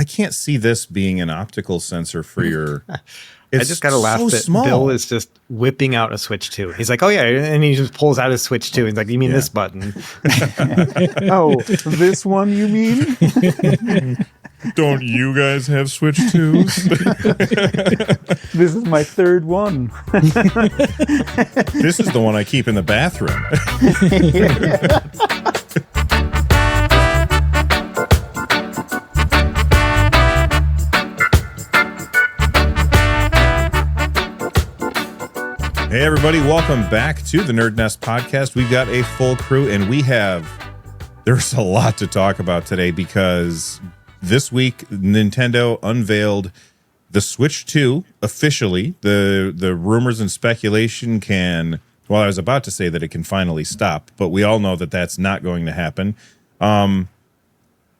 I can't see this being an optical sensor for your. I just got to laugh that small. Bill is just whipping out a Switch 2. He's like, oh, yeah. And he just pulls out his Switch 2. He's like, you mean this button? Oh, this one you mean? Don't you guys have Switch 2s? This is my third one. This is the one I keep in the bathroom. Hey, everybody. Welcome back to the Nerd Nest podcast. We've got a full crew, and there's a lot to talk about today because this week, Nintendo unveiled the Switch 2 officially. The rumors and speculation I was about to say that it can finally stop, but we all know that that's not going to happen. I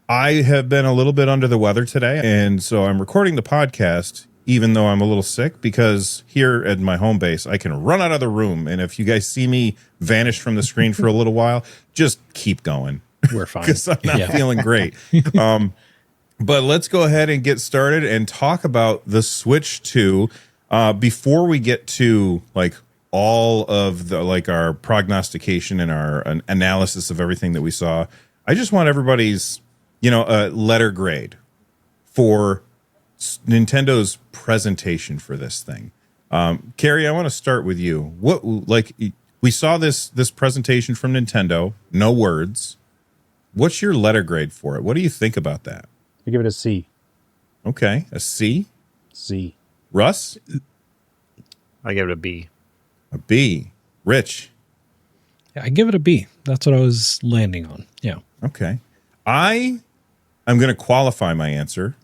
have been a little bit under the weather today, and so I'm recording the podcast even though I'm a little sick, because here at my home base, I can run out of the room. And if you guys see me vanish from the screen for a little while, just keep going. We're fine. Because I'm not feeling great. But let's go ahead and get started and talk about the Switch 2. Before we get to all of the our prognostication and our analysis of everything that we saw, I just want everybody's letter grade for Nintendo's presentation for this thing. Carrie, I want to start with you. What we saw this presentation from Nintendo, no words. What's your letter grade for it? What do you think about that? I give it a C. Okay, a C. C. Russ? I give it a B. A B. Rich? I give it a B. That's what I was landing on. Yeah. Okay. I'm going to qualify my answer.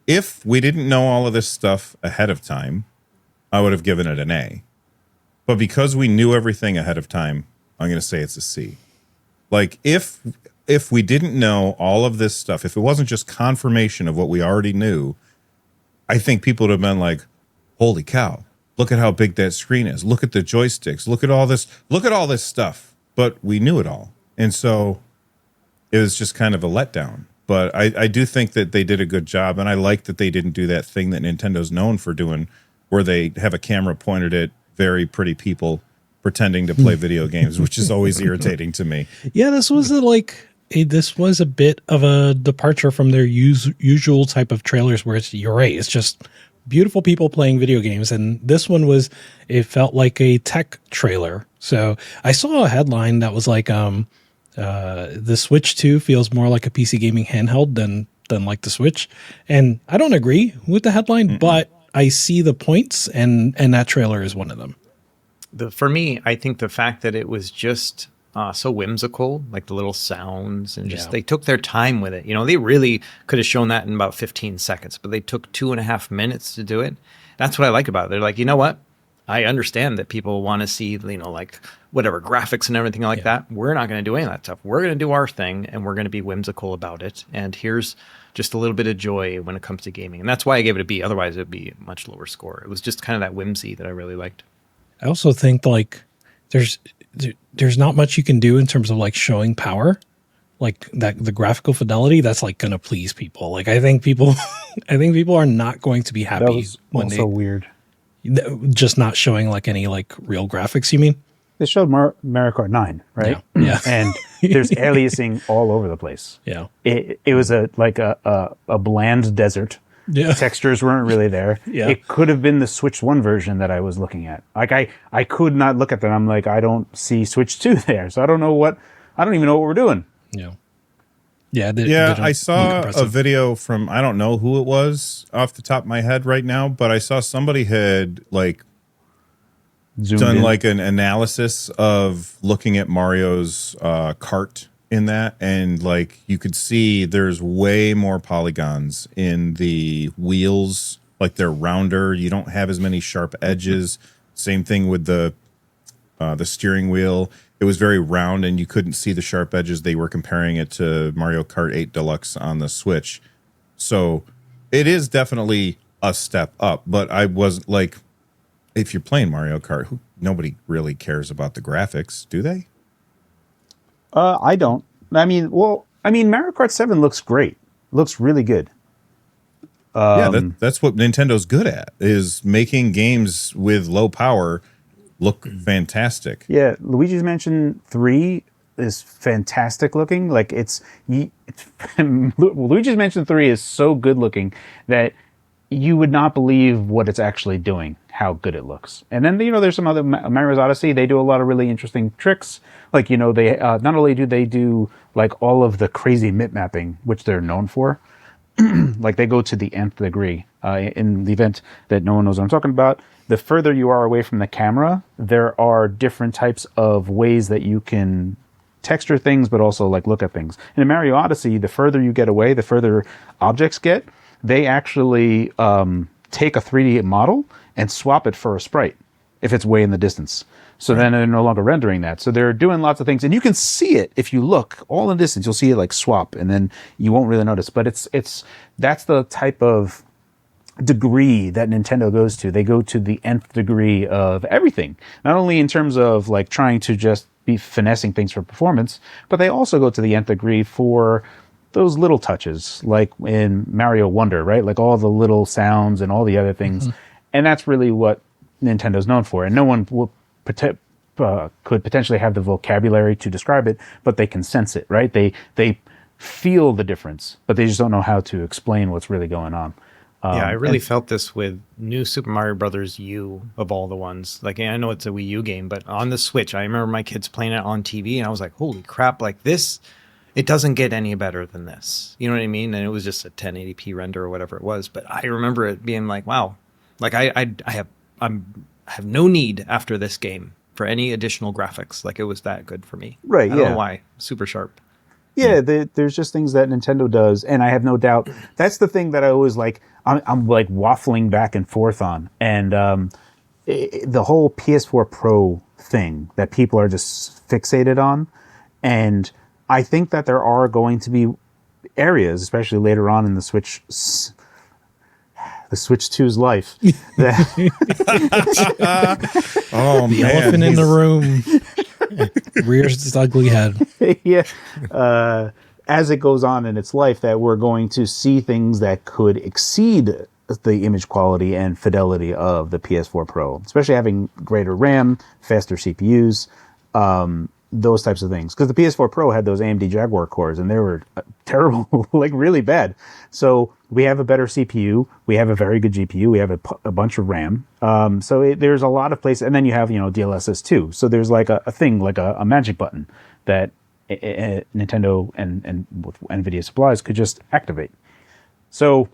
If we didn't know all of this stuff ahead of time, I would have given it an A. But because we knew everything ahead of time, I'm going to say it's a C. If we didn't know all of this stuff, if it wasn't just confirmation of what we already knew, I think people would have been like, holy cow, look at how big that screen is. Look at the joysticks. Look at all this stuff. But we knew it all. And so it was just kind of a letdown. But I do think that they did a good job, and I like that they didn't do that thing that Nintendo's known for doing, where they have a camera pointed at very pretty people pretending to play video games, which is always irritating to me. Yeah, this was a bit of a departure from their usual type of trailers where it's just beautiful people playing video games, and this one it felt like a tech trailer. So I saw a headline that was like, the Switch 2 feels more like a PC gaming handheld than like the Switch. And I don't agree with the headline, but I see the points, and that trailer is one of them. For me, I think the fact that it was just so whimsical, like the little sounds, and they took their time with it. They really could have shown that in about 15 seconds, but they took 2.5 minutes to do it. That's what I like about it. They're like, you know what? I understand that people want to see, whatever graphics and everything like that. We're not going to do any of that stuff. We're going to do our thing, and we're going to be whimsical about it. And here's just a little bit of joy when it comes to gaming. And that's why I gave it a B. Otherwise, it would be a much lower score. It was just kind of that whimsy that I really liked. I also think there's not much you can do in terms of showing power, the graphical fidelity. That's going to please people. I think people are not going to be happy. That was also weird. Just not showing any real graphics, you mean? They showed Mario Kart 9, right? Yeah. And there's aliasing all over the place. Yeah. It was a bland desert. Yeah. Textures weren't really there. Yeah. It could have been the Switch 1 version that I was looking at. I could not look at that. I'm like, I don't see Switch 2 there. So I don't even know what we're doing. Yeah. I saw a video from, I don't know who it was off the top of my head right now, but I saw somebody had Zoomed done in. an analysis of looking at Mario's cart in that, and you could see there's way more polygons in the wheels, they're rounder. You don't have as many sharp edges. Same thing with the steering wheel. It was very round, and you couldn't see the sharp edges. They were comparing it to Mario Kart 8 Deluxe on the Switch. So it is definitely a step up. But I was if you're playing Mario Kart, nobody really cares about the graphics, do they? I don't. Mario Kart 7 looks great. Looks really good. Yeah, that's what Nintendo's good at, is making games with low power look fantastic. Yeah, Luigi's Mansion 3 is fantastic looking. Like Luigi's Mansion 3 is so good looking that you would not believe what it's actually doing, how good it looks. And then, there's some other Mario's Odyssey. They do a lot of really interesting tricks. Like, they not only do they do like all of the crazy mip mapping, which they're known for, like they go to the nth degree in the event that no one knows what I'm talking about. The further you are away from the camera, there are different types of ways that you can texture things, but also like look at things. In Mario Odyssey, the further you get away, the further objects get. They actually take a 3D model and swap it for a sprite if it's way in the distance. So then they're no longer rendering that. So they're doing lots of things, and you can see it if you look all in the distance. You'll see it like swap, and then you won't really notice. But that's the type of degree that Nintendo goes to. They go to the nth degree of everything, not only in terms of like trying to just be finessing things for performance, but they also go to the nth degree for those little touches, like in Mario Wonder, right? Like all the little sounds and all the other things. And that's really what Nintendo's known for. And no one will could potentially have the vocabulary to describe it, but they can sense it, right? They feel the difference, but they just don't know how to explain what's really going on. I really felt this with New Super Mario Brothers U, of all the ones. Like, I know it's a Wii U game, but on the Switch, I remember my kids playing it on TV, and I was like, holy crap, like this, it doesn't get any better than this. You know what I mean? And it was just a 1080p render or whatever it was. But I remember it being like, wow, like I have no need after this game for any additional graphics. Like, it was that good for me. Right, I don't know why. Super sharp. Yeah, there's just things that Nintendo does, and I have no doubt that's the thing that I always like. I'm like waffling back and forth on, and the whole PS4 Pro thing that people are just fixated on, and I think that there are going to be areas, especially later on in the Switch 2's life, that The elephant in the room rears its ugly head. yeah. As it goes on in its life, that we're going to see things that could exceed the image quality and fidelity of the PS4 Pro, especially having greater RAM, faster CPUs, those types of things. Because the PS4 Pro had those AMD Jaguar cores, and they were terrible, like really bad. So we have a better CPU, we have a very good GPU, we have a bunch of RAM. There's a lot of places, and then you have DLSS 2. So there's like a thing, like a magic button that Nintendo and NVIDIA supplies could just activate. So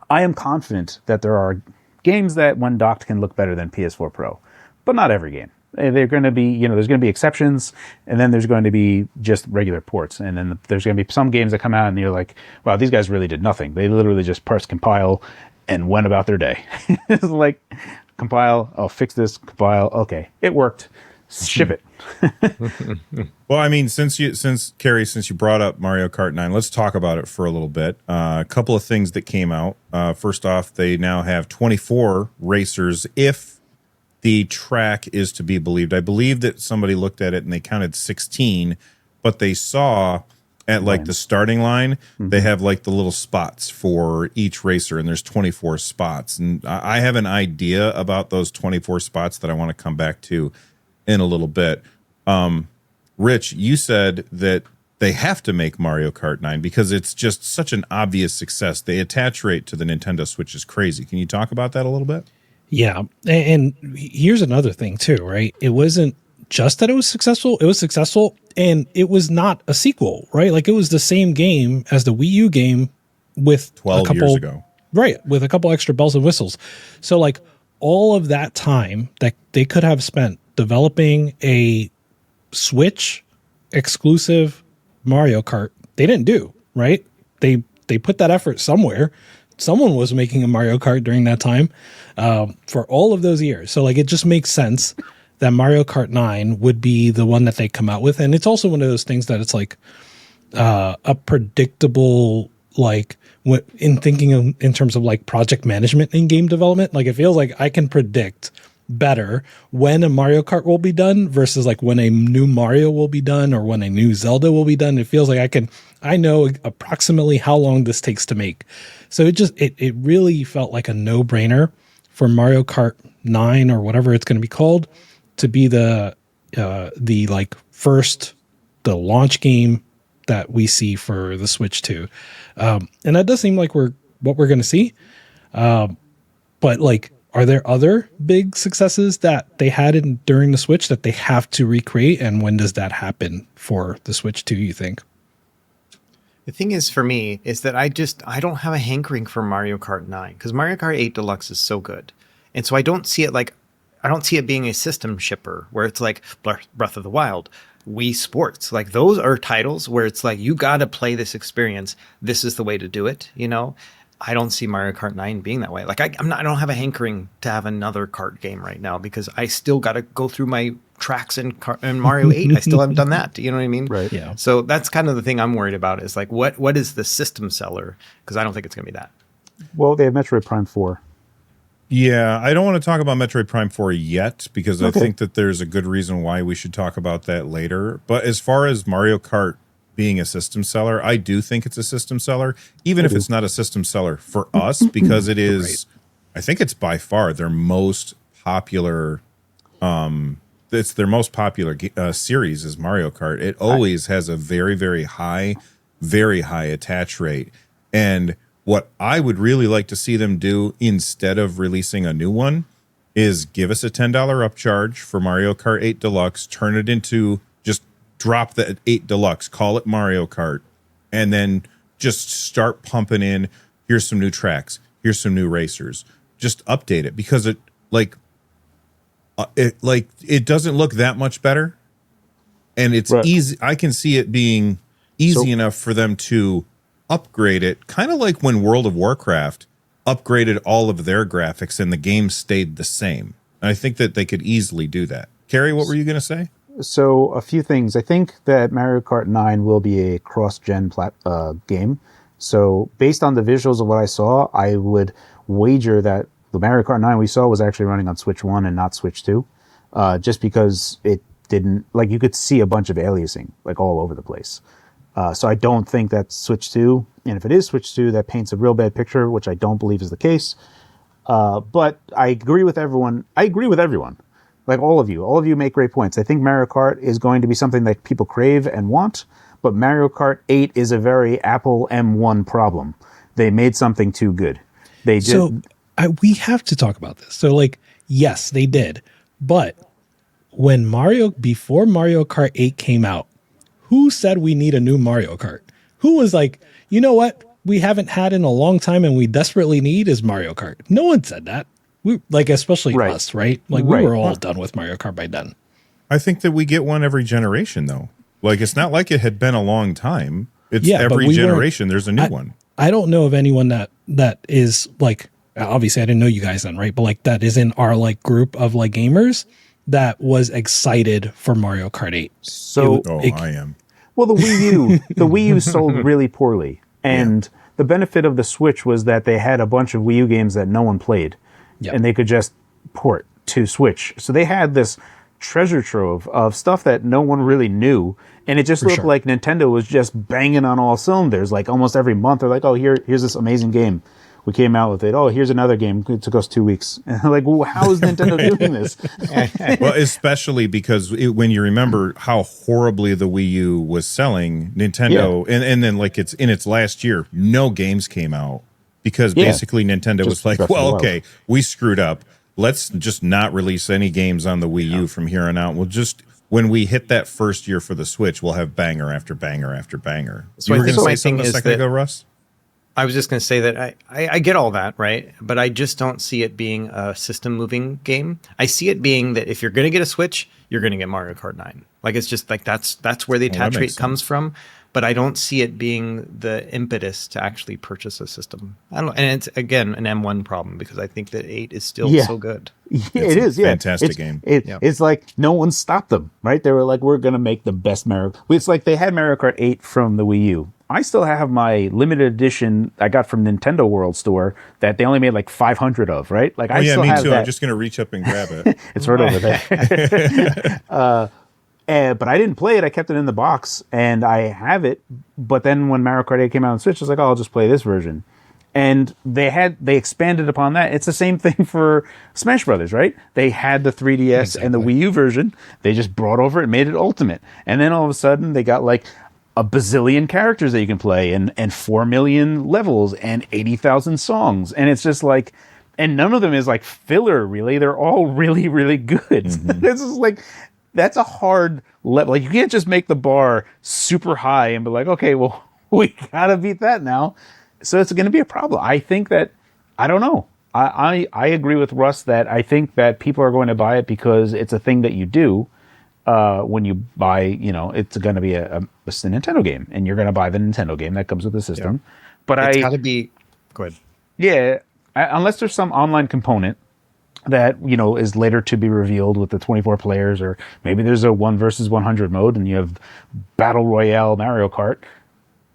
I am confident that there are games that when docked can look better than PS4 Pro, but not every game. They're going to be, there's going to be exceptions, and then there's going to be just regular ports. And then there's going to be some games that come out and you're like, wow, these guys really did nothing. They literally just parse compile and went about their day. It's like, compile, fix this, compile, okay, it worked, ship it. Well, I mean, since you brought up Mario Kart 9, let's talk about it for a little bit. A couple of things that came out. First off, they now have 24 racers if the track is to be believed. I believe that somebody looked at it and they counted 16, but they saw at like the starting line, they have like the little spots for each racer, and there's 24 spots. And I have an idea about those 24 spots that I want to come back to in a little bit. Rich, you said that they have to make Mario Kart 9 because it's just such an obvious success. The attach rate to the Nintendo Switch is crazy. Can you talk about that a little bit? Yeah. And here's another thing too, right? It wasn't just that it was successful. It was successful, and it was not a sequel, right? Like, it was the same game as the Wii U game with 12 years ago. Right. With a couple extra bells and whistles. So like all of that time that they could have spent developing a Switch exclusive Mario Kart, they didn't do, right? They put that effort somewhere. Someone was making a Mario Kart during that time for all of those years. So like, it just makes sense that Mario Kart 9 would be the one that they come out with. And it's also one of those things that it's like a predictable, like in thinking in terms of like project management in game development, like it feels like I can predict better when a Mario Kart will be done versus like when a new Mario will be done or when a new Zelda will be done. It feels like I know approximately how long this takes to make. So it really felt like a no-brainer for Mario Kart 9 or whatever it's going to be called to be the like first, the launch game that we see for the Switch 2. And that does seem like what we're going to see. But like, are there other big successes that they had during the Switch that they have to recreate? And when does that happen for the Switch 2, you think? The thing is for me is that I don't have a hankering for Mario Kart 9 because Mario Kart 8 Deluxe is so good. And so I don't see it being a system shipper where it's like Breath of the Wild, Wii Sports. Like those are titles where it's like, you got to play this experience. This is the way to do it. You know, I don't see Mario Kart 9 being that way. Like I don't have a hankering to have another kart game right now because I still got to go through my tracks in Mario 8. I still haven't done that. You know what I mean? Right. Yeah. So that's kind of the thing I'm worried about is like, what is the system seller? Because I don't think it's going to be that. Well, they have Metroid Prime 4. Yeah, I don't want to talk about Metroid Prime 4 yet because Okay. I think that there's a good reason why we should talk about that later. But as far as Mario Kart being a system seller, I do think it's a system seller, even if it's not a system seller for us, because it is, I think it's by far their most popular, it's their most popular series is Mario Kart. It always has a very, very high attach rate. And what I would really like to see them do instead of releasing a new one is give us a $10 upcharge for Mario Kart 8 Deluxe, turn it into just drop the 8 Deluxe, call it Mario Kart, and then just start pumping in, here's some new tracks, here's some new racers. Just update it because it doesn't look that much better. And it's easy. I can see it being easy enough for them to upgrade it, kind of like when World of Warcraft upgraded all of their graphics and the game stayed the same. And I think that they could easily do that. Carrie, what were you going to say? So a few things. I think that Mario Kart 9 will be a cross-gen game. So based on the visuals of what I saw, I would wager that the Mario Kart 9 we saw was actually running on Switch 1 and not Switch 2. Just because it didn't, like, you could see a bunch of aliasing like all over the place. So I don't think that's Switch 2. And if it is Switch 2, that paints a real bad picture, which I don't believe is the case. But I agree with everyone. Like all of you make great points. I think Mario Kart is going to be something that people crave and want, but Mario Kart 8 is a very Apple M1 problem. They made something too good. We have to talk about this. So like, yes, they did. But before Mario Kart 8 came out, who said we need a new Mario Kart? Who was like, you know what we haven't had in a long time and we desperately need is Mario Kart? No one said that. We like, especially us, right? Like we were all done with Mario Kart by then. I think that we get one every generation, though. Like, it's not like it had been a long time. It's every generation there's a new one. I don't know of anyone that is like, obviously I didn't know you guys then, right? But like that is in our like group of like gamers that was excited for Mario Kart 8. So I am. Well, the Wii U sold really poorly. And the benefit of the Switch was that they had a bunch of Wii U games that no one played. Yep. And they could just port to Switch. So they had this treasure trove of stuff that no one really knew. And it just looked like Nintendo was just banging on all cylinders. Like almost every month, they're like, oh, here's this amazing game. We came out with it. Oh, here's another game. It took us 2 weeks. And like, well, how is Nintendo doing this? Well, especially because when you remember how horribly the Wii U was selling, Nintendo, and then like it's in its last year, no games came out because basically Nintendo was like, well, okay, we screwed up. Let's just not release any games on the Wii U from here on out. We'll just, when we hit that first year for the Switch, we'll have banger after banger after banger. So you were going to say something a second ago, Russ? I was just going to say that I get all that, right? But I just don't see it being a system moving game. I see it being that if you're going to get a Switch, you're going to get Mario Kart 9. Like it's just like that's where the attach rate comes from. But I don't see it being the impetus to actually purchase a system. I don't know. And it's again an M1 problem because I think that 8 is still so good. Yeah, it is. Fantastic game. It's like no one stopped them, right? They were like, we're going to make the best Mario. It's like they had Mario Kart 8 from the Wii U I still have my limited edition I got from Nintendo World Store that they only made like 500 of, right? Like I yeah, still me have too. that. I'm just gonna reach up and grab it. It's right over there. But I didn't play it. I kept it in the box, and I have it. But then when Mario Kart 8 came out on Switch, I was like, oh, I'll just play this version. And they expanded upon that. It's the same thing for Smash Brothers, right? They had the 3DS and the Wii U version. They just brought over it and made it Ultimate. And then all of a sudden, they got like a bazillion characters that you can play, and 4 million levels and 80,000 songs. And it's just like, and none of them is like filler, really. They're all really, really good. It's just like, that's a hard level. Like, you can't just make the bar super high and be like, okay, well, we gotta beat that now. So it's going to be a problem. I think that, I don't know. I agree with Russ that I think that people are going to buy it because it's a thing that you do when you buy, it's going to be a Nintendo game, and you're going to buy the Nintendo game that comes with the system. Yeah. But it's got to be, go ahead. Yeah, unless there's some online component that, is later to be revealed with the 24 players, or maybe there's a 1 versus 100 mode and you have Battle Royale Mario Kart.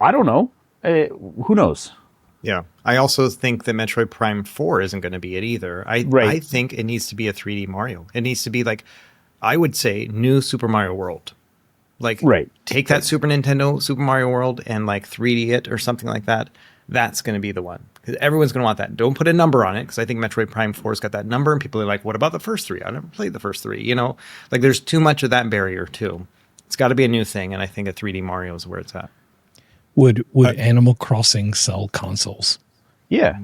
I don't know. Who knows? Yeah. I also think that Metroid Prime 4 isn't going to be it either. I think it needs to be a 3D Mario. It needs to be like, I would say, new Super Mario World. Like, take that Super Nintendo Super Mario World and like 3D it or something like that. That's going to be the one. Because everyone's going to want that. Don't put a number on it, because I think Metroid Prime 4's got that number, and people are like, what about the first 3? I never played the first 3. Like, there's too much of that barrier too. It's got to be a new thing, and I think a 3D Mario is where it's at. Would Animal Crossing sell consoles? Yeah.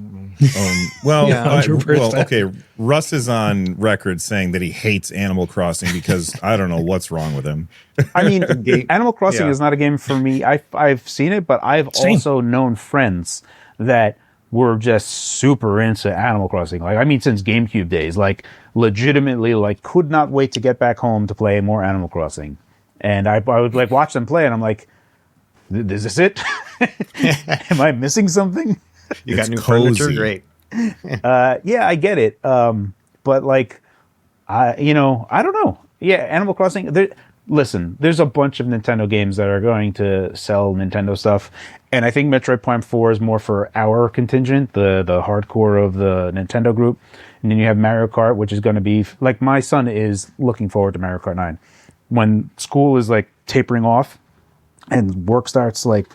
Okay. Russ is on record saying that he hates Animal Crossing because I don't know what's wrong with him. I mean, Animal Crossing is not a game for me. I've seen it, but I've also known friends that were just super into Animal Crossing. Like, I mean, since GameCube days, like legitimately, like could not wait to get back home to play more Animal Crossing. And I would like watch them play, and I'm like, is this it? Am I missing something? You got new furniture? Great. Yeah, I get it. But like, I don't know. Yeah, Animal Crossing. Listen, there's a bunch of Nintendo games that are going to sell Nintendo stuff, and I think Metroid Prime 4 is more for our contingent, the hardcore of the Nintendo group. And then you have Mario Kart, which is going to be like, my son is looking forward to Mario Kart 9. When school is like tapering off and work starts like,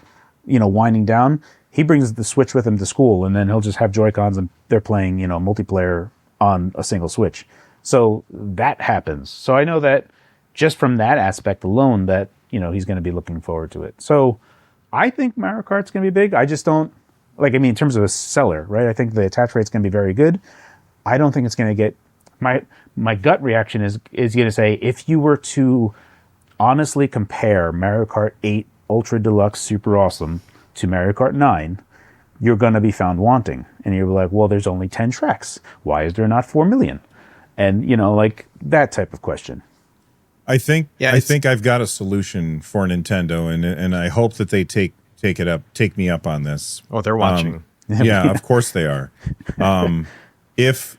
winding down, he brings the Switch with him to school, and then he'll just have Joy-Cons and they're playing, multiplayer on a single Switch. So that happens. So I know that just from that aspect alone that, he's going to be looking forward to it. So I think Mario Kart's going to be big. I just don't, in terms of a seller, right? I think the attach rate's going to be very good. I don't think it's going to get, my gut reaction is going to say, if you were to honestly compare Mario Kart 8 Ultra Deluxe Super Awesome to Mario Kart 9, you're going to be found wanting. And you're like, well, there's only 10 tracks. Why is there not 4 million? And, that type of question. I think I've got a solution for Nintendo, and I hope that they take me up on this. Oh, they're watching. Yeah, of course they are. If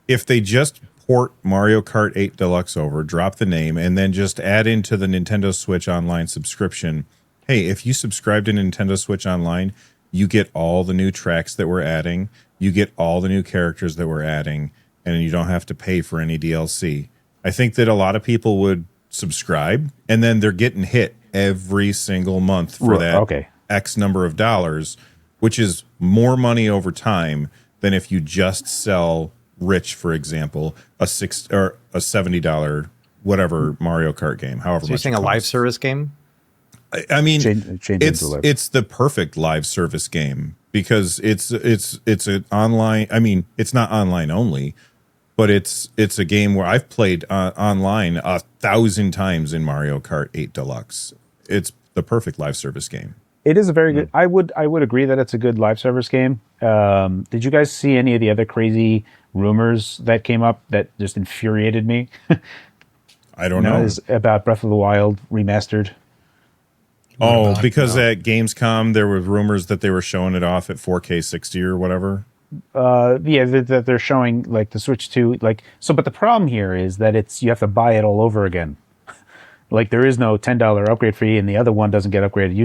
they just port Mario Kart 8 Deluxe over, drop the name, and then just add into the Nintendo Switch Online subscription, hey, if you subscribe to Nintendo Switch Online, you get all the new tracks that we're adding, you get all the new characters that we're adding, and you don't have to pay for any DLC. I think that a lot of people would subscribe, and then they're getting hit every single month for that X number of dollars, which is more money over time than if you just sell Rich, for example, a $70 whatever Mario Kart game. However, so you're saying a live service game? I mean, it's the perfect live service game because it's an online. I mean, it's not online only, but it's a game where I've played online 1,000 times in Mario Kart 8 Deluxe. It's the perfect live service game. It is a very good. I would agree that it's a good live service game. Did you guys see any of the other crazy rumors that came up that just infuriated me? I don't know. About Breath of the Wild remastered. Because at Gamescom there were rumors that they were showing it off at 4K 60 or whatever. Yeah, that they're showing like the Switch 2, like so. But the problem here is that you have to buy it all over again. Like there is no $10 upgrade fee, and the other one doesn't get upgraded.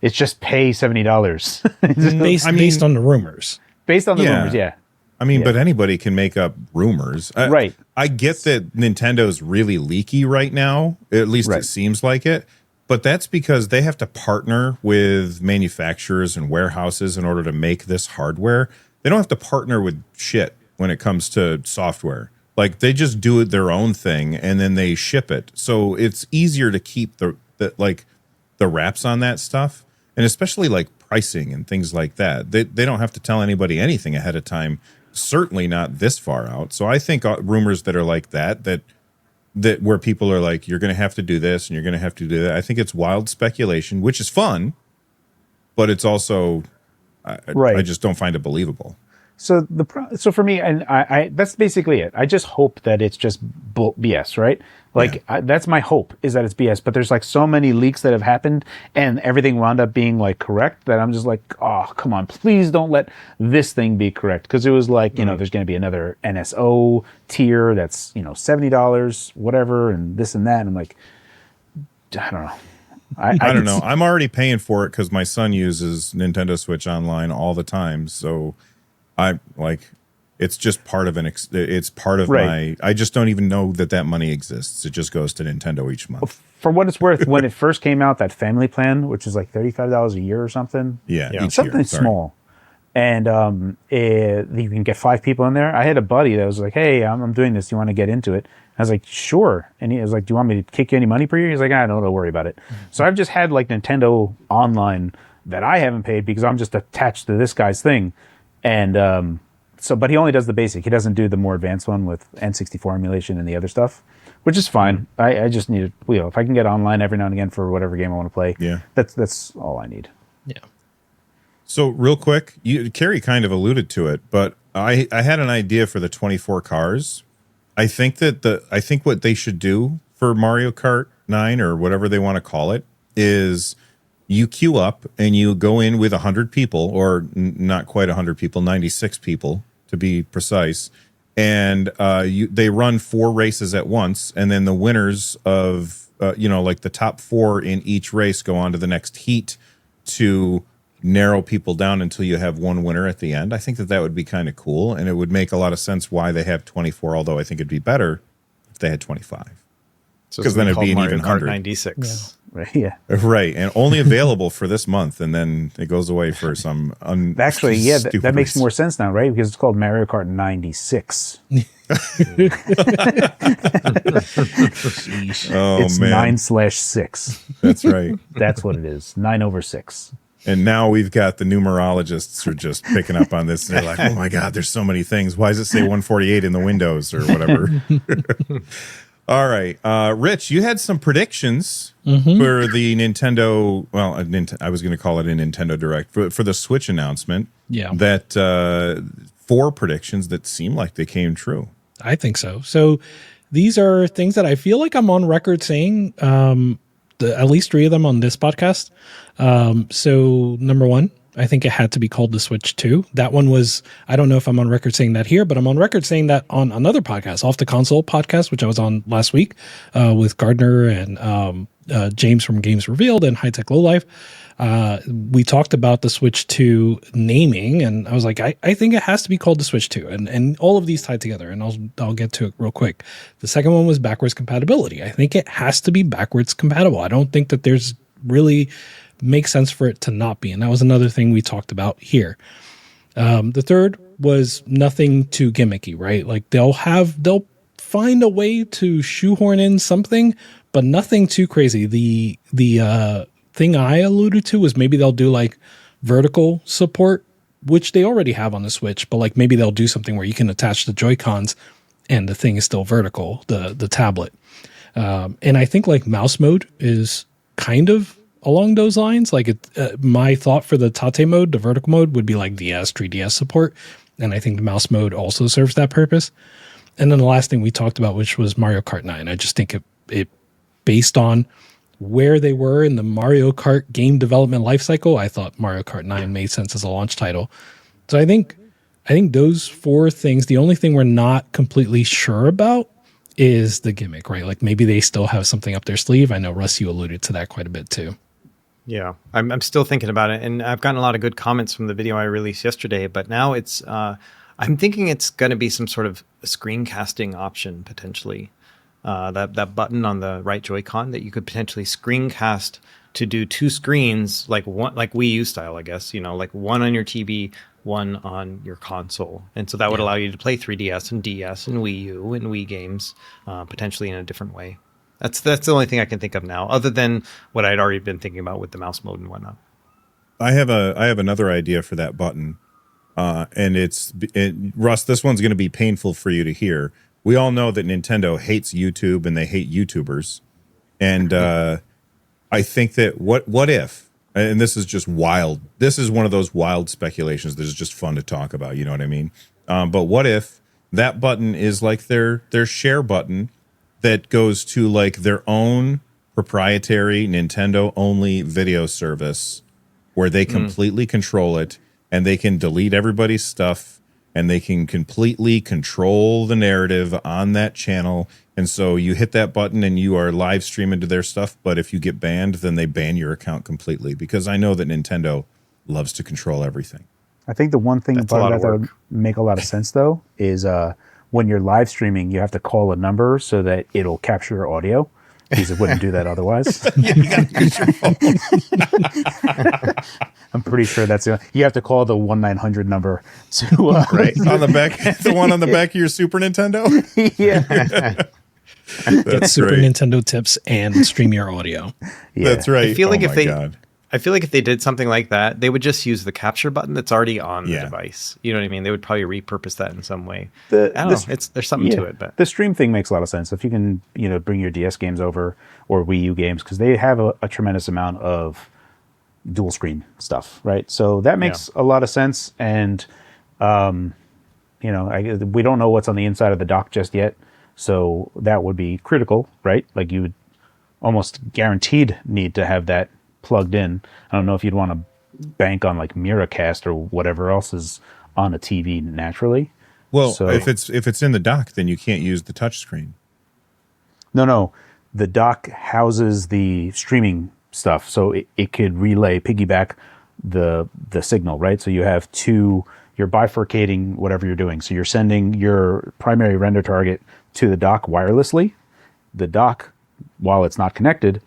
It's just pay $70. Based on the rumors. Based on the rumors, yeah. I mean, but anybody can make up rumors. Right. I get that Nintendo's really leaky right now. At least it seems like it. But that's because they have to partner with manufacturers and warehouses in order to make this hardware. They don't have to partner with shit when it comes to software. Like, they just do it their own thing and then they ship it. So it's easier to keep the wraps on that stuff. And especially like pricing and things like that. They don't have to tell anybody anything ahead of time. Certainly not this far out. So I think rumors that are like that where people are like, you're going to have to do this and you're going to have to do that. I think it's wild speculation, which is fun, but it's also, I just don't find it believable. So so for me, and I that's basically it. I just hope that it's just BS, right? Like that's my hope, is that it's BS. But there's like so many leaks that have happened, and everything wound up being like correct, that I'm just like, oh, come on, please don't let this thing be correct, because it was like, you know, there's going to be another NSO tier that's, you know, $70, whatever, and this and that. And I'm like, I don't know. I don't know. I'm already paying for it because my son uses Nintendo Switch Online all the time, so. I like, it's just part of it's part of my, I just don't even know that money exists. It just goes to Nintendo each month. For what it's worth, when it first came out, that family plan, which is like $35 a year or something. Yeah. Something small. And you can get 5 people in there. I had a buddy that was like, hey, I'm doing this. You want to get into it? I was like, sure. And he was like, do you want me to kick you any money per year? He's like, I don't worry about it. Mm-hmm. So I've just had like Nintendo Online that I haven't paid because I'm just attached to this guy's thing. And but he only does the basic. He doesn't do the more advanced one with N64 emulation and the other stuff, which is fine. I just need if I can get online every now and again for whatever game I want to play. Yeah, that's all I need. Yeah. So real quick, Carrie kind of alluded to it, but I had an idea for the 24 cars. I think what they should do for Mario Kart 9 or whatever they want to call it is, you queue up and you go in with 100 people, or not quite 100 people, 96 people to be precise. And they run 4 races at once. And then the winners of, like the top 4 in each race go on to the next heat to narrow people down until you have one winner at the end. I think that would be kind of cool. And it would make a lot of sense why they have 24, although I think it'd be better if they had 25. Because then it'd be an even 100. 96. Yeah. Right, yeah. Right, and only available for this month, and then it goes away for some Actually, yeah, that makes more sense now, right? Because it's called Mario Kart 96. It's man. 9/6. That's right. That's what it is. 9/6. And now we've got the numerologists are just picking up on this. And they're like, oh my God, there's so many things. Why does it say 148 in the windows or whatever? All right. Rich, you had some predictions for the Nintendo. Well, I was going to call it a Nintendo Direct for the Switch announcement. Yeah. That 4 predictions that seem like they came true. I think so. So these are things that I feel like I'm on record saying, at least 3 of them on this podcast. So number 1, I think it had to be called the Switch 2. That one was, I don't know if I'm on record saying that here, but I'm on record saying that on another podcast, Off the Console podcast, which I was on last week with Gardner and James from Games Revealed and High Tech Lowlife. We talked about the Switch 2 naming, and I was like, I think it has to be called the Switch 2, and all of these tied together, and I'll get to it real quick. The second one was backwards compatibility. I think it has to be backwards compatible. I don't think that there's really makes sense for it to not be. And that was another thing we talked about here. The third was nothing too gimmicky, right? Like they'll find a way to shoehorn in something, but nothing too crazy. The thing I alluded to was maybe they'll do like vertical support, which they already have on the Switch, but like maybe they'll do something where you can attach the Joy-Cons and the thing is still vertical, the tablet. And I think like mouse mode is kind of along those lines. Like my thought for the Tate mode, the vertical mode, would be like DS, 3DS support. And I think the mouse mode also serves that purpose. And then the last thing we talked about, which was Mario Kart 9. I just think it based on where they were in the Mario Kart game development lifecycle, I thought Mario Kart 9 made sense as a launch title. So I think those 4 things, the only thing we're not completely sure about is the gimmick, right? Like maybe they still have something up their sleeve. I know, Russ, you alluded to that quite a bit too. Yeah, I'm still thinking about it, and I've gotten a lot of good comments from the video I released yesterday. But now I'm thinking it's going to be some sort of screencasting option potentially. That button on the right Joy-Con that you could potentially screencast to do two screens, like Wii U style, I guess. Like one on your TV, one on your console, and so that would allow you to play 3DS and DS and Wii U and Wii games potentially in a different way. That's the only thing I can think of now, other than what I'd already been thinking about with the mouse mode and whatnot. I have another idea for that button, and Russ. This one's going to be painful for you to hear. We all know that Nintendo hates YouTube and they hate YouTubers, and I think that what if, and this is just wild. This is one of those wild speculations that is just fun to talk about. You know what I mean? But what if that button is like their share button that goes to like their own proprietary Nintendo only video service where they completely control it and they can delete everybody's stuff and they can completely control the narrative on that channel. And so you hit that button and you are live streaming to their stuff. But if you get banned, then they ban your account completely, because I know that Nintendo loves to control everything. I think the one thing about that would make a lot of sense, though, is when you're live streaming, you have to call a number so that it'll capture your audio, because it wouldn't do that otherwise. You got to use your phone. I'm pretty sure you have to call the 1-900 number to right on the back, the one on the back of your Super Nintendo. Yeah. Get Super Nintendo tips and stream your audio. Yeah. That's right. I feel like if they did something like that, they would just use the capture button that's already on the device. You know what I mean? They would probably repurpose that in some way. I don't know. There's something to it, but the stream thing makes a lot of sense. If you can, bring your DS games over or Wii U games, because they have a tremendous amount of dual screen stuff, right? So that makes a lot of sense. And we don't know what's on the inside of the dock just yet, so that would be critical, right? Like you would almost guaranteed need to have that plugged in. I don't know if you'd want to bank on like Miracast or whatever else is on a TV naturally. Well, so, if it's in the dock, then you can't use the touch screen. No, the dock houses the streaming stuff, so it could piggyback the signal, right? So you have you're bifurcating whatever you're doing. So you're sending your primary render target to the dock wirelessly. The dock, while it's not connected,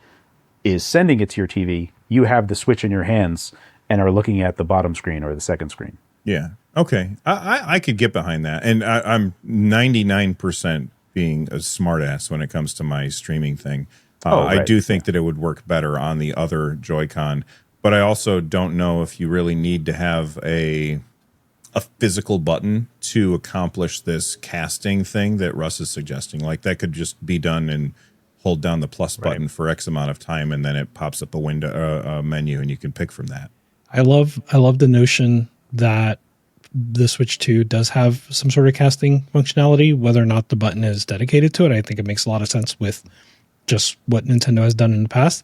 is sending it to your TV. You have the switch in your hands and are looking at the bottom screen or the second screen. Yeah. Okay. I could get behind that. And I'm 99% being a smartass when it comes to my streaming thing. Right. I do think that it would work better on the other Joy-Con, but I also don't know if you really need to have a physical button to accomplish this casting thing that Russ is suggesting. Like that could just be done and hold down the plus button for X amount of time, and then it pops up a window, a menu, and you can pick from that. I love the notion that the Switch 2 does have some sort of casting functionality, whether or not the button is dedicated to it. I think it makes a lot of sense with just what Nintendo has done in the past.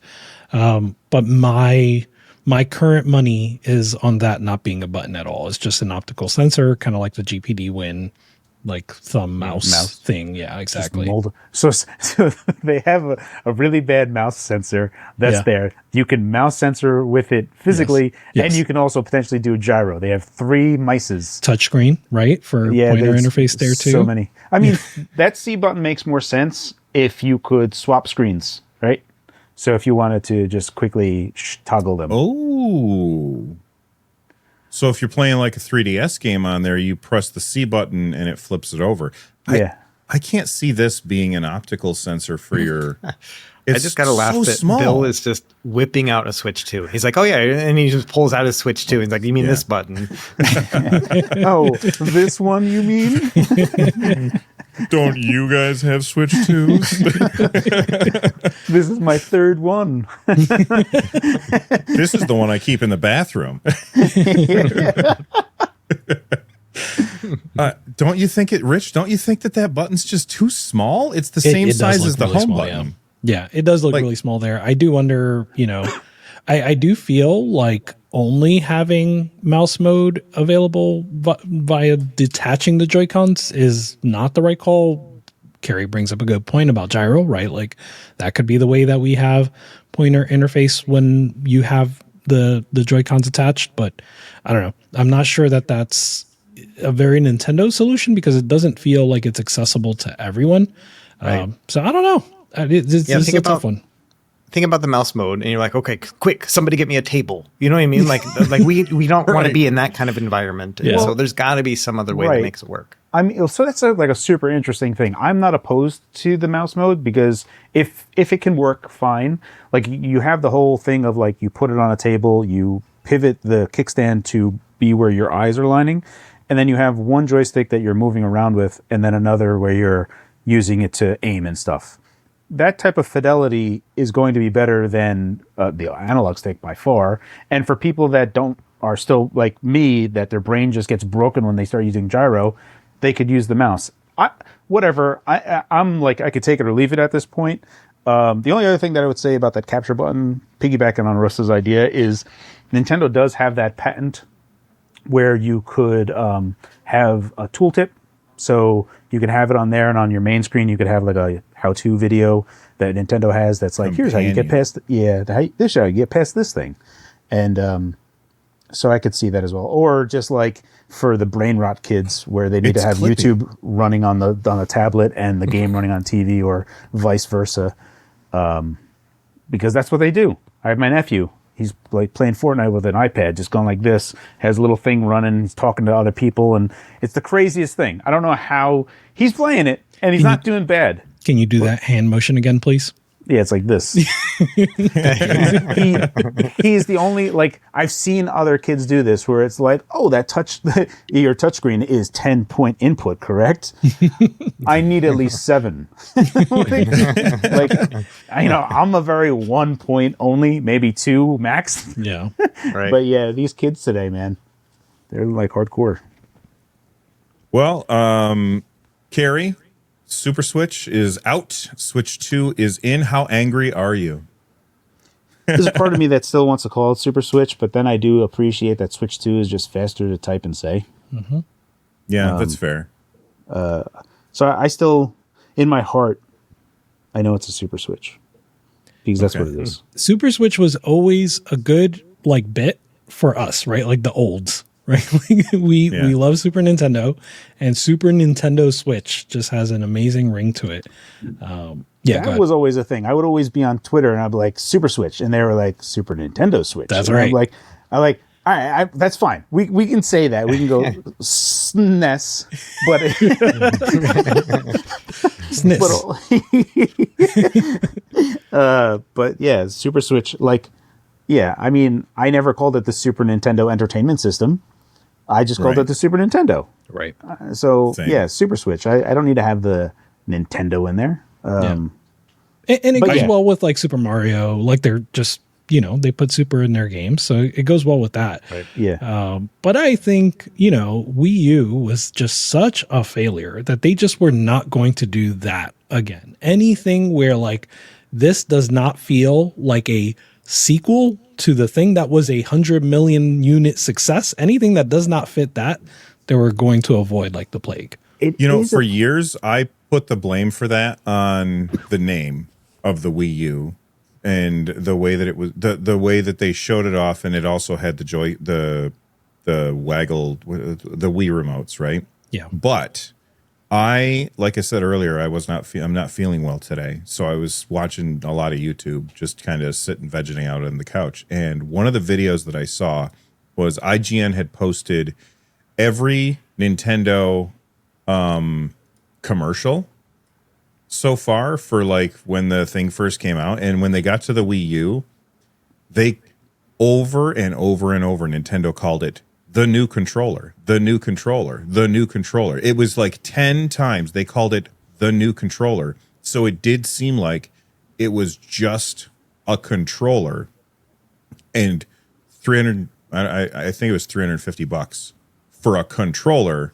But my current money is on that not being a button at all. It's just an optical sensor, kind of like the GPD Win, like thumb mouse thing. Yeah, exactly. So they have a really bad mouse sensor that's there. You can mouse sensor with it physically, and you can also potentially do a gyro. They have 3 mices. Touchscreen, right? For pointer interface there too. So many. I mean, that C button makes more sense if you could swap screens, right? So if you wanted to just quickly toggle them. Oh. So if you're playing like a 3DS game on there, you press the C button and it flips it over. I can't see this being an optical sensor for your... I just got to laugh that small. Bill is just whipping out a Switch 2. He's like, oh yeah, and he just pulls out his Switch 2. He's like, you mean this button? Oh, this one you mean? Don't you guys have Switch 2s? This is my 3rd one. This is the one I keep in the bathroom. Don't you think Rich? Don't you think that button's just too small? It's the same size as the home button. Yeah, it does look really small there. I do wonder, I do feel like only having mouse mode available via detaching the Joy-Cons is not the right call. Carrie brings up a good point about gyro, right? Like that could be the way that we have pointer interface when you have the Joy-Cons attached, but I don't know. I'm not sure that that's a very Nintendo solution because it doesn't feel like it's accessible to everyone. Right. So I don't know. This is a tough one. Think about the mouse mode, and you're like, okay, quick, somebody get me a table. You know what I mean? Like we don't want to be in that kind of environment. And so there's got to be some other way that makes it work. I mean, so that's like a super interesting thing. I'm not opposed to the mouse mode because if it can work, fine. Like you have the whole thing of like you put it on a table, you pivot the kickstand to be where your eyes are lining, and then you have one joystick that you're moving around with, and then another where you're using it to aim and stuff. That type of fidelity is going to be better than the analog stick by far. And for people that are still like me, that their brain just gets broken when they start using gyro, they could use the mouse. I'm like, I could take it or leave it at this point. The only other thing that I would say about that capture button, piggybacking on Russ's idea, is Nintendo does have that patent where you could have a tooltip. So you can have it on there, and on your main screen, you could have like a how-to video that Nintendo has that's like, here's how you get past, this is how you get past this thing. And so I could see that as well. Or just like for the brain rot kids where they need to have YouTube running on the tablet and the game running on TV, or vice versa. Because that's what they do. I have my nephew. He's like playing Fortnite with an iPad, just going like this, has a little thing running, he's talking to other people, and it's the craziest thing. I don't know how he's playing it, and he's not doing bad. Can you do that hand motion again, please? Yeah, it's like this. He's the only, like, I've seen other kids do this where it's like, oh, that your touchscreen is 10-point input, correct? I need at least 7. I'm a very 1 point only, maybe 2 max. Yeah. Right. But yeah, these kids today, man, they're like hardcore. Well, Carrie, Super Switch is out. Switch 2 is in. How angry are you? There's a part of me that still wants to call it Super Switch, but then I do appreciate that Switch 2 is just faster to type and say. Mm-hmm. Yeah, that's fair. So I still, in my heart, I know it's a Super Switch. Because that's what it is. Super Switch was always a good like bit for us, right? Like the olds. Right, we love Super Nintendo, and Super Nintendo Switch just has an amazing ring to it. That was always a thing. I would always be on Twitter, and I'd be like Super Switch, and they were like Super Nintendo Switch. That's and right. I like. All right, that's fine. We can say that. We can go SNES, but yeah, Super Switch. Like, yeah. I mean, I never called it the Super Nintendo Entertainment System. I just called it the Super Nintendo. Right. Yeah, Super Switch. I don't need to have the Nintendo in there. And it goes well with like Super Mario. Like they're just, they put Super in their games. So it goes well with that. Right. Yeah. But I think, Wii U was just such a failure that they just were not going to do that again. Anything where like this does not feel like a sequel to the thing that was 100 million unit success, anything that does not fit that, they were going to avoid like the plague. For years, I put the blame for that on the name of the Wii U and the way that it was, the way that they showed it off, and it also had the waggle, the Wii remotes, right? Yeah. But like I said earlier, I'm not feeling well today. So I was watching a lot of YouTube, just kind of sitting, vegeting out on the couch. And one of the videos that I saw was IGN had posted every Nintendo commercial so far for like when the thing first came out. And when they got to the Wii U, they over and over and over, Nintendo called it the new controller, the new controller, the new controller. It was like 10 times they called it the new controller. So it did seem like it was just a controller, and I think it was $350 for a controller.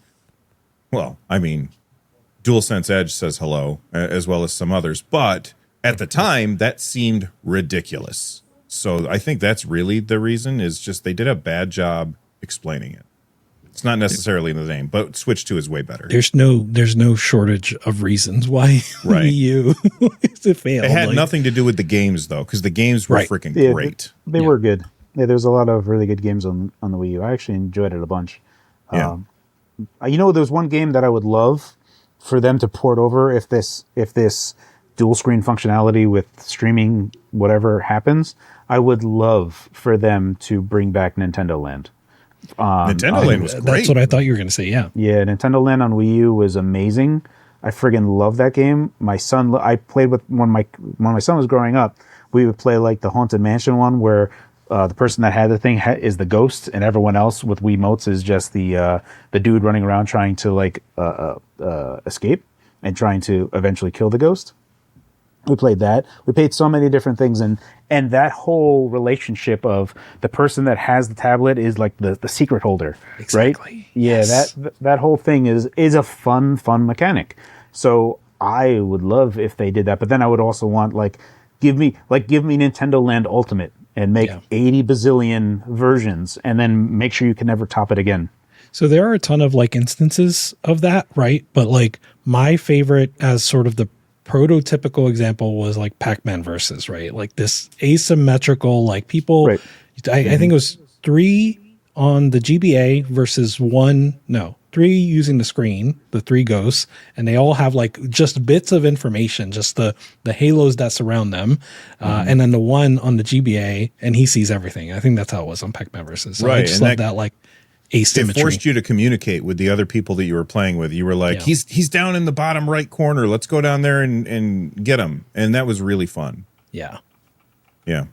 Well, I mean, DualSense Edge says hello, as well as some others. But at the time, that seemed ridiculous. So I think that's really the reason, is just they did a bad job explaining it. It's not necessarily the name, but Switch 2 is way better. There's no shortage of reasons why Right. Wii U is a fail. It had nothing to do with the games, though, because the games were freaking great. They were good. Yeah, there's a lot of really good games on the Wii U. I actually enjoyed it a bunch. Yeah. There's one game that I would love for them to port over if this dual screen functionality with streaming whatever happens. I would love for them to bring back Nintendo Land. Nintendo Land was great. That's what I thought you were going to say. Yeah. Yeah, Nintendo Land on Wii U was amazing. I friggin' love that game. My son, I played with when my son was growing up. We would play like the Haunted Mansion one, where the person that had the thing is the ghost, and everyone else with Wiimotes is just the dude running around trying to escape and trying to eventually kill the ghost. We played that. We played so many different things, and that whole relationship of the person that has the tablet is like the secret holder, Exactly. right? Yeah, Yes. that whole thing is a fun mechanic. So I would love if they did that, but then I would also want give me Nintendo Land Ultimate and make 80 bazillion versions, and then make sure you can never top it again. So there are a ton of instances of that, right? But my favorite as sort of the prototypical example was Pac-Man versus, right? Like this asymmetrical, people, Right. I think it was 3 on the GBA versus 3 using the screen, the 3 ghosts, and they all have just bits of information, just the halos that surround them. And then the 1 on the GBA, and he sees everything. I think that's how it was on Pac-Man versus. So I just love that asymmetry. It forced you to communicate with the other people that you were playing with. You were like, he's down in the bottom right corner. Let's go down there and get him. And that was really fun. Yeah. Yeah.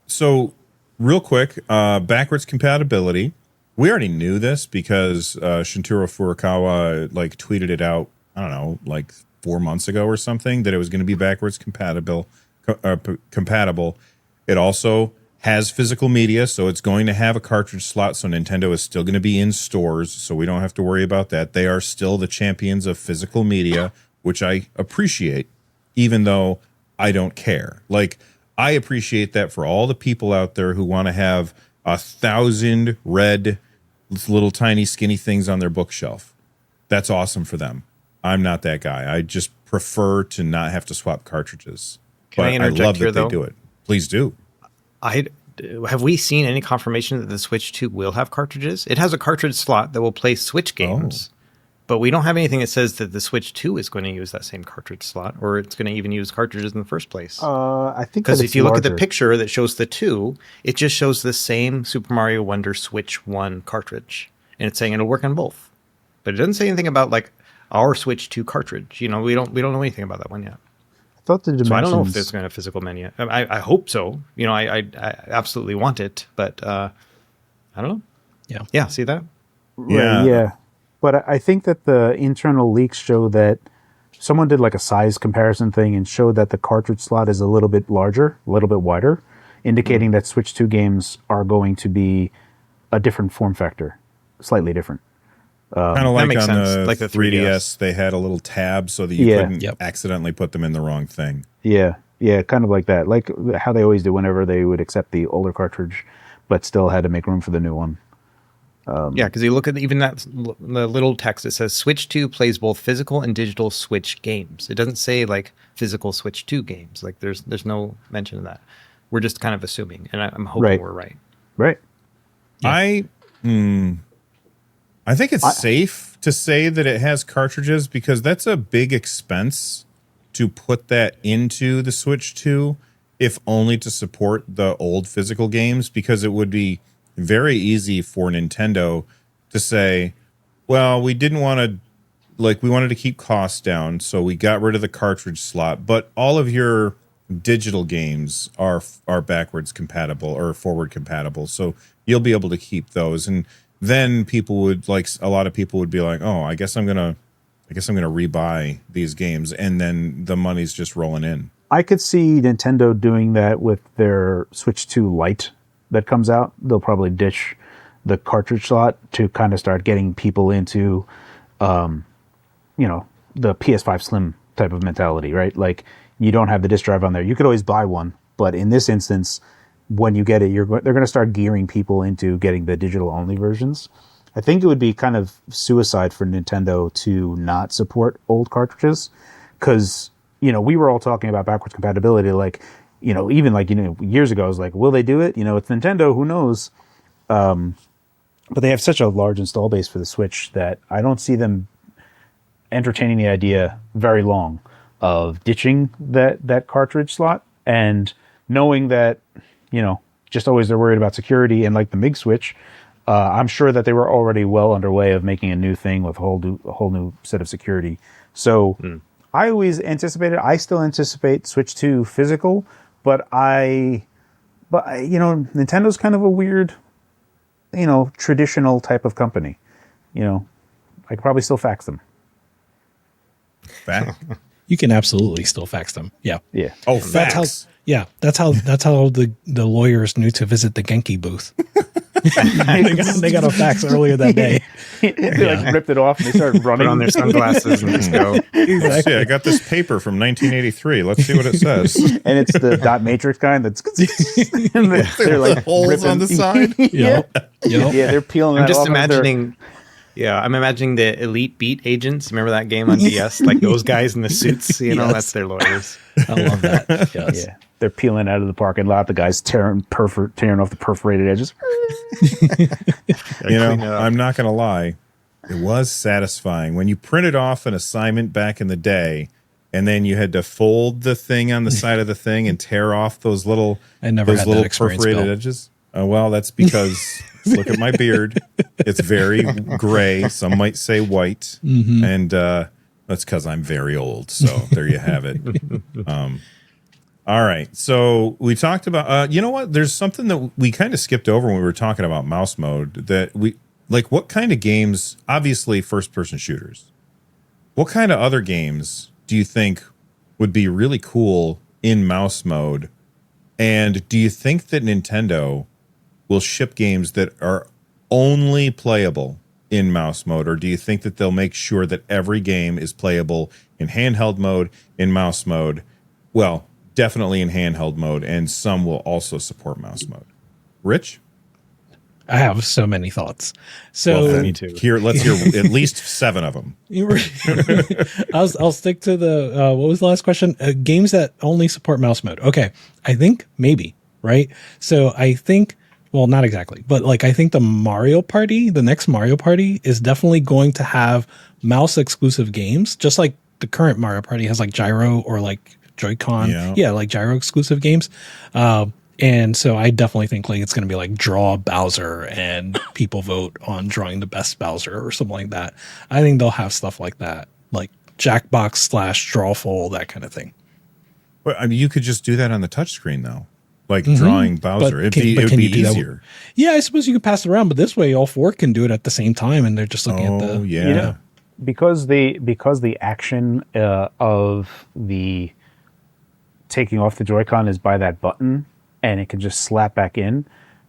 So real quick, backwards compatibility. We already knew this because Shintaro Furukawa tweeted it out, I don't know, 4 months ago or something, that it was going to be backwards compatible. It also has physical media, so it's going to have a cartridge slot, so Nintendo is still going to be in stores, so we don't have to worry about that. They are still the champions of physical media, which I appreciate, even though I don't care. I appreciate that for all the people out there who want to have 1,000 red little tiny skinny things on their bookshelf. That's awesome for them. I'm not that guy. I just prefer to not have to swap cartridges. Can I interject love here, that they though? do it. Please do. Have we seen any confirmation that the Switch 2 will have cartridges? It has a cartridge slot that will play Switch games, but we don't have anything that says that the Switch 2 is going to use that same cartridge slot, or it's going to even use cartridges in the first place. I think because that if you look at the larger. picture that shows the 2, it just shows the same Super Mario Wonder Switch 1 cartridge, and it's saying it'll work on both, but it doesn't say anything about our Switch 2 cartridge. We don't know anything about that one yet. I thought the dimensions. So I don't know if there's going to have physical menu. I hope so. I absolutely want it, but I don't know. Yeah. Yeah. See that? Right, yeah. But I think that the internal leaks show that someone did a size comparison thing and showed that the cartridge slot is a little bit larger, a little bit wider, indicating that Switch 2 games are going to be a different form factor, slightly different. Kind of makes on sense. the, Like the 3DS, they had a little tab so that you couldn't Yep. accidentally put them in the wrong thing. Yeah, kind of like that. Like how they always do whenever they would accept the older cartridge, but still had to make room for the new one. Yeah, because you look at even the little text. It says Switch 2 plays both physical and digital Switch games. It doesn't say physical Switch 2 games. There's no mention of that. We're just kind of assuming, and I'm hoping we're right. Right. Yeah. I think it's safe to say that it has cartridges because that's a big expense to put that into the Switch 2, if only to support the old physical games, because it would be very easy for Nintendo to say, well, we didn't want to, we wanted to keep costs down, so we got rid of the cartridge slot, but all of your digital games are backwards compatible or forward compatible, so you'll be able to keep those. And then people would a lot of people would be like, oh, I guess I'm gonna rebuy these games, and then the money's just rolling in. I could see Nintendo doing that with their Switch 2 Lite that comes out. They'll probably ditch the cartridge slot to kind of start getting people into, the PS5 Slim type of mentality, right? You don't have the disk drive on there. You could always buy one, but in this instance, when you get it, they're going to start gearing people into getting the digital only versions. I think it would be kind of suicide for Nintendo to not support old cartridges, because we were all talking about backwards compatibility, like even like years ago. I was like, will they do it? It's Nintendo, who knows? But they have such a large install base for the Switch that I don't see them entertaining the idea very long of ditching that cartridge slot, and knowing that just always they're worried about security, and like the MIG switch, I'm sure that they were already well underway of making a new thing with a whole new set of security. So I always anticipated, I still anticipate Switch 2 physical, but Nintendo's kind of a weird, traditional type of company. I could probably still fax them. Fact. You can absolutely still fax them. Yeah. Yeah. Oh, That's how. facts. Yeah, that's how the lawyers knew to visit the Genki booth. they got a fax earlier that day. They like ripped it off and they started running Put on their sunglasses and just go. Let's see, I got this paper from 1983. Let's see what it says. And it's the dot matrix kind that's and they're like Holes ripping. on the side. Yeah. Yep. Yeah, they're peeling I'm that just off of their- imagining. Yeah, I'm imagining the Elite Beat agents. Remember that game on DS? Like those guys in the suits. Yes. That's their lawyers. I love that. Yes. Yeah, they're peeling out of the parking lot. The guys tearing off the perforated edges. I'm not going to lie. It was satisfying when you printed off an assignment back in the day, and then you had to fold the thing on the side of the thing and tear off those little I never had that experience, perforated Bill. edges. Well, that's because look at my beard. It's very gray. Some might say white, and that's because I'm very old. So there you have it. All right. So we talked about, you know what? There's something that we kind of skipped over when we were talking about mouse mode, that we like. What kind of games? Obviously, first-person shooters. What kind of other games do you think would be really cool in mouse mode? And do you think that Nintendo will ship games that are only playable in mouse mode, or do you think that they'll make sure that every game is playable in handheld mode, in mouse mode? Well, definitely in handheld mode, and some will also support mouse mode. Rich? I have so many thoughts. So Well, me too. Let's hear at least 7 of them. I'll stick to the what was the last question? Games that only support mouse mode. Okay, I think maybe, right? So I think, well, not exactly, but like I think the next Mario Party is definitely going to have mouse exclusive games, just like the current Mario Party has like gyro or like Joy-Con. Yeah, like gyro exclusive games. And so I definitely think like it's going to be like draw Bowser and people vote on drawing the best Bowser or something like that. I think they'll have stuff like that, like Jackbox / Drawful, that kind of thing. But I mean, you could just do that on the touchscreen, though. Like drawing Bowser. It would be can you do that? easier. Yeah, I suppose you could pass it around, but this way all 4 can do it at the same time, and they're just looking at the... Yeah. Because the action of the taking off the Joy-Con is by that button, and it can just slap back in.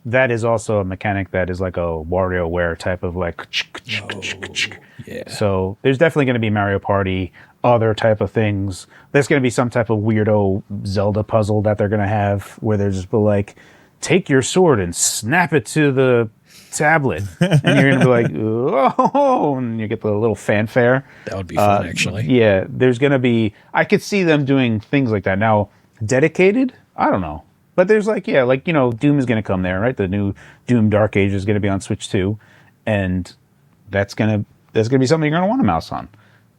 That is also a mechanic that is like a WarioWare type of like. Yeah. So there's definitely going to be Mario Party, other type of things. There's going to be some type of weirdo Zelda puzzle that they're going to have where they're just like, take your sword and snap it to the tablet, and you're going to be like, oh, and you get the little fanfare. That would be fun, actually. Yeah, there's going to be. I could see them doing things like that. Now, dedicated, I don't know. But there's like, Doom is going to come there, right? The new Doom Dark Age is going to be on Switch 2, and that's going to be something you're going to want a mouse on.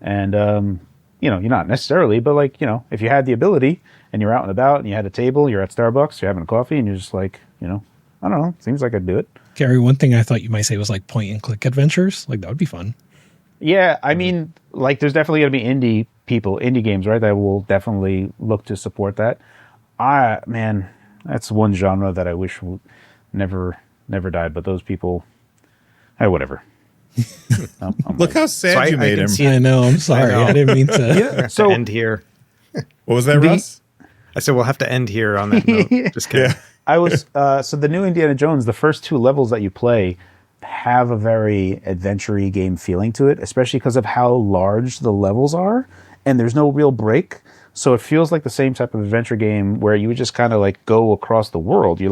And you're not necessarily, but like, if you had the ability and you're out and about and you had a table, you're at Starbucks, you're having a coffee, and you're just like, I don't know, seems like I'd do it. Gary, one thing I thought you might say was like point and click adventures. Like that would be fun. Yeah, I mean, like there's definitely going to be indie games, right? That will definitely look to support that. Man, that's one genre that I wish never died, but those people, whatever. Look how sad you made him. I know. I'm sorry. I didn't mean to. Yeah, So end here. What was that, Russ? I said we'll have to end here on that note. Just kidding. Yeah. I was so the new Indiana Jones, the first 2 levels that you play have a very adventure-y game feeling to it, especially because of how large the levels are and there's no real break. So it feels like the same type of adventure game where you would just kind of like go across the world. You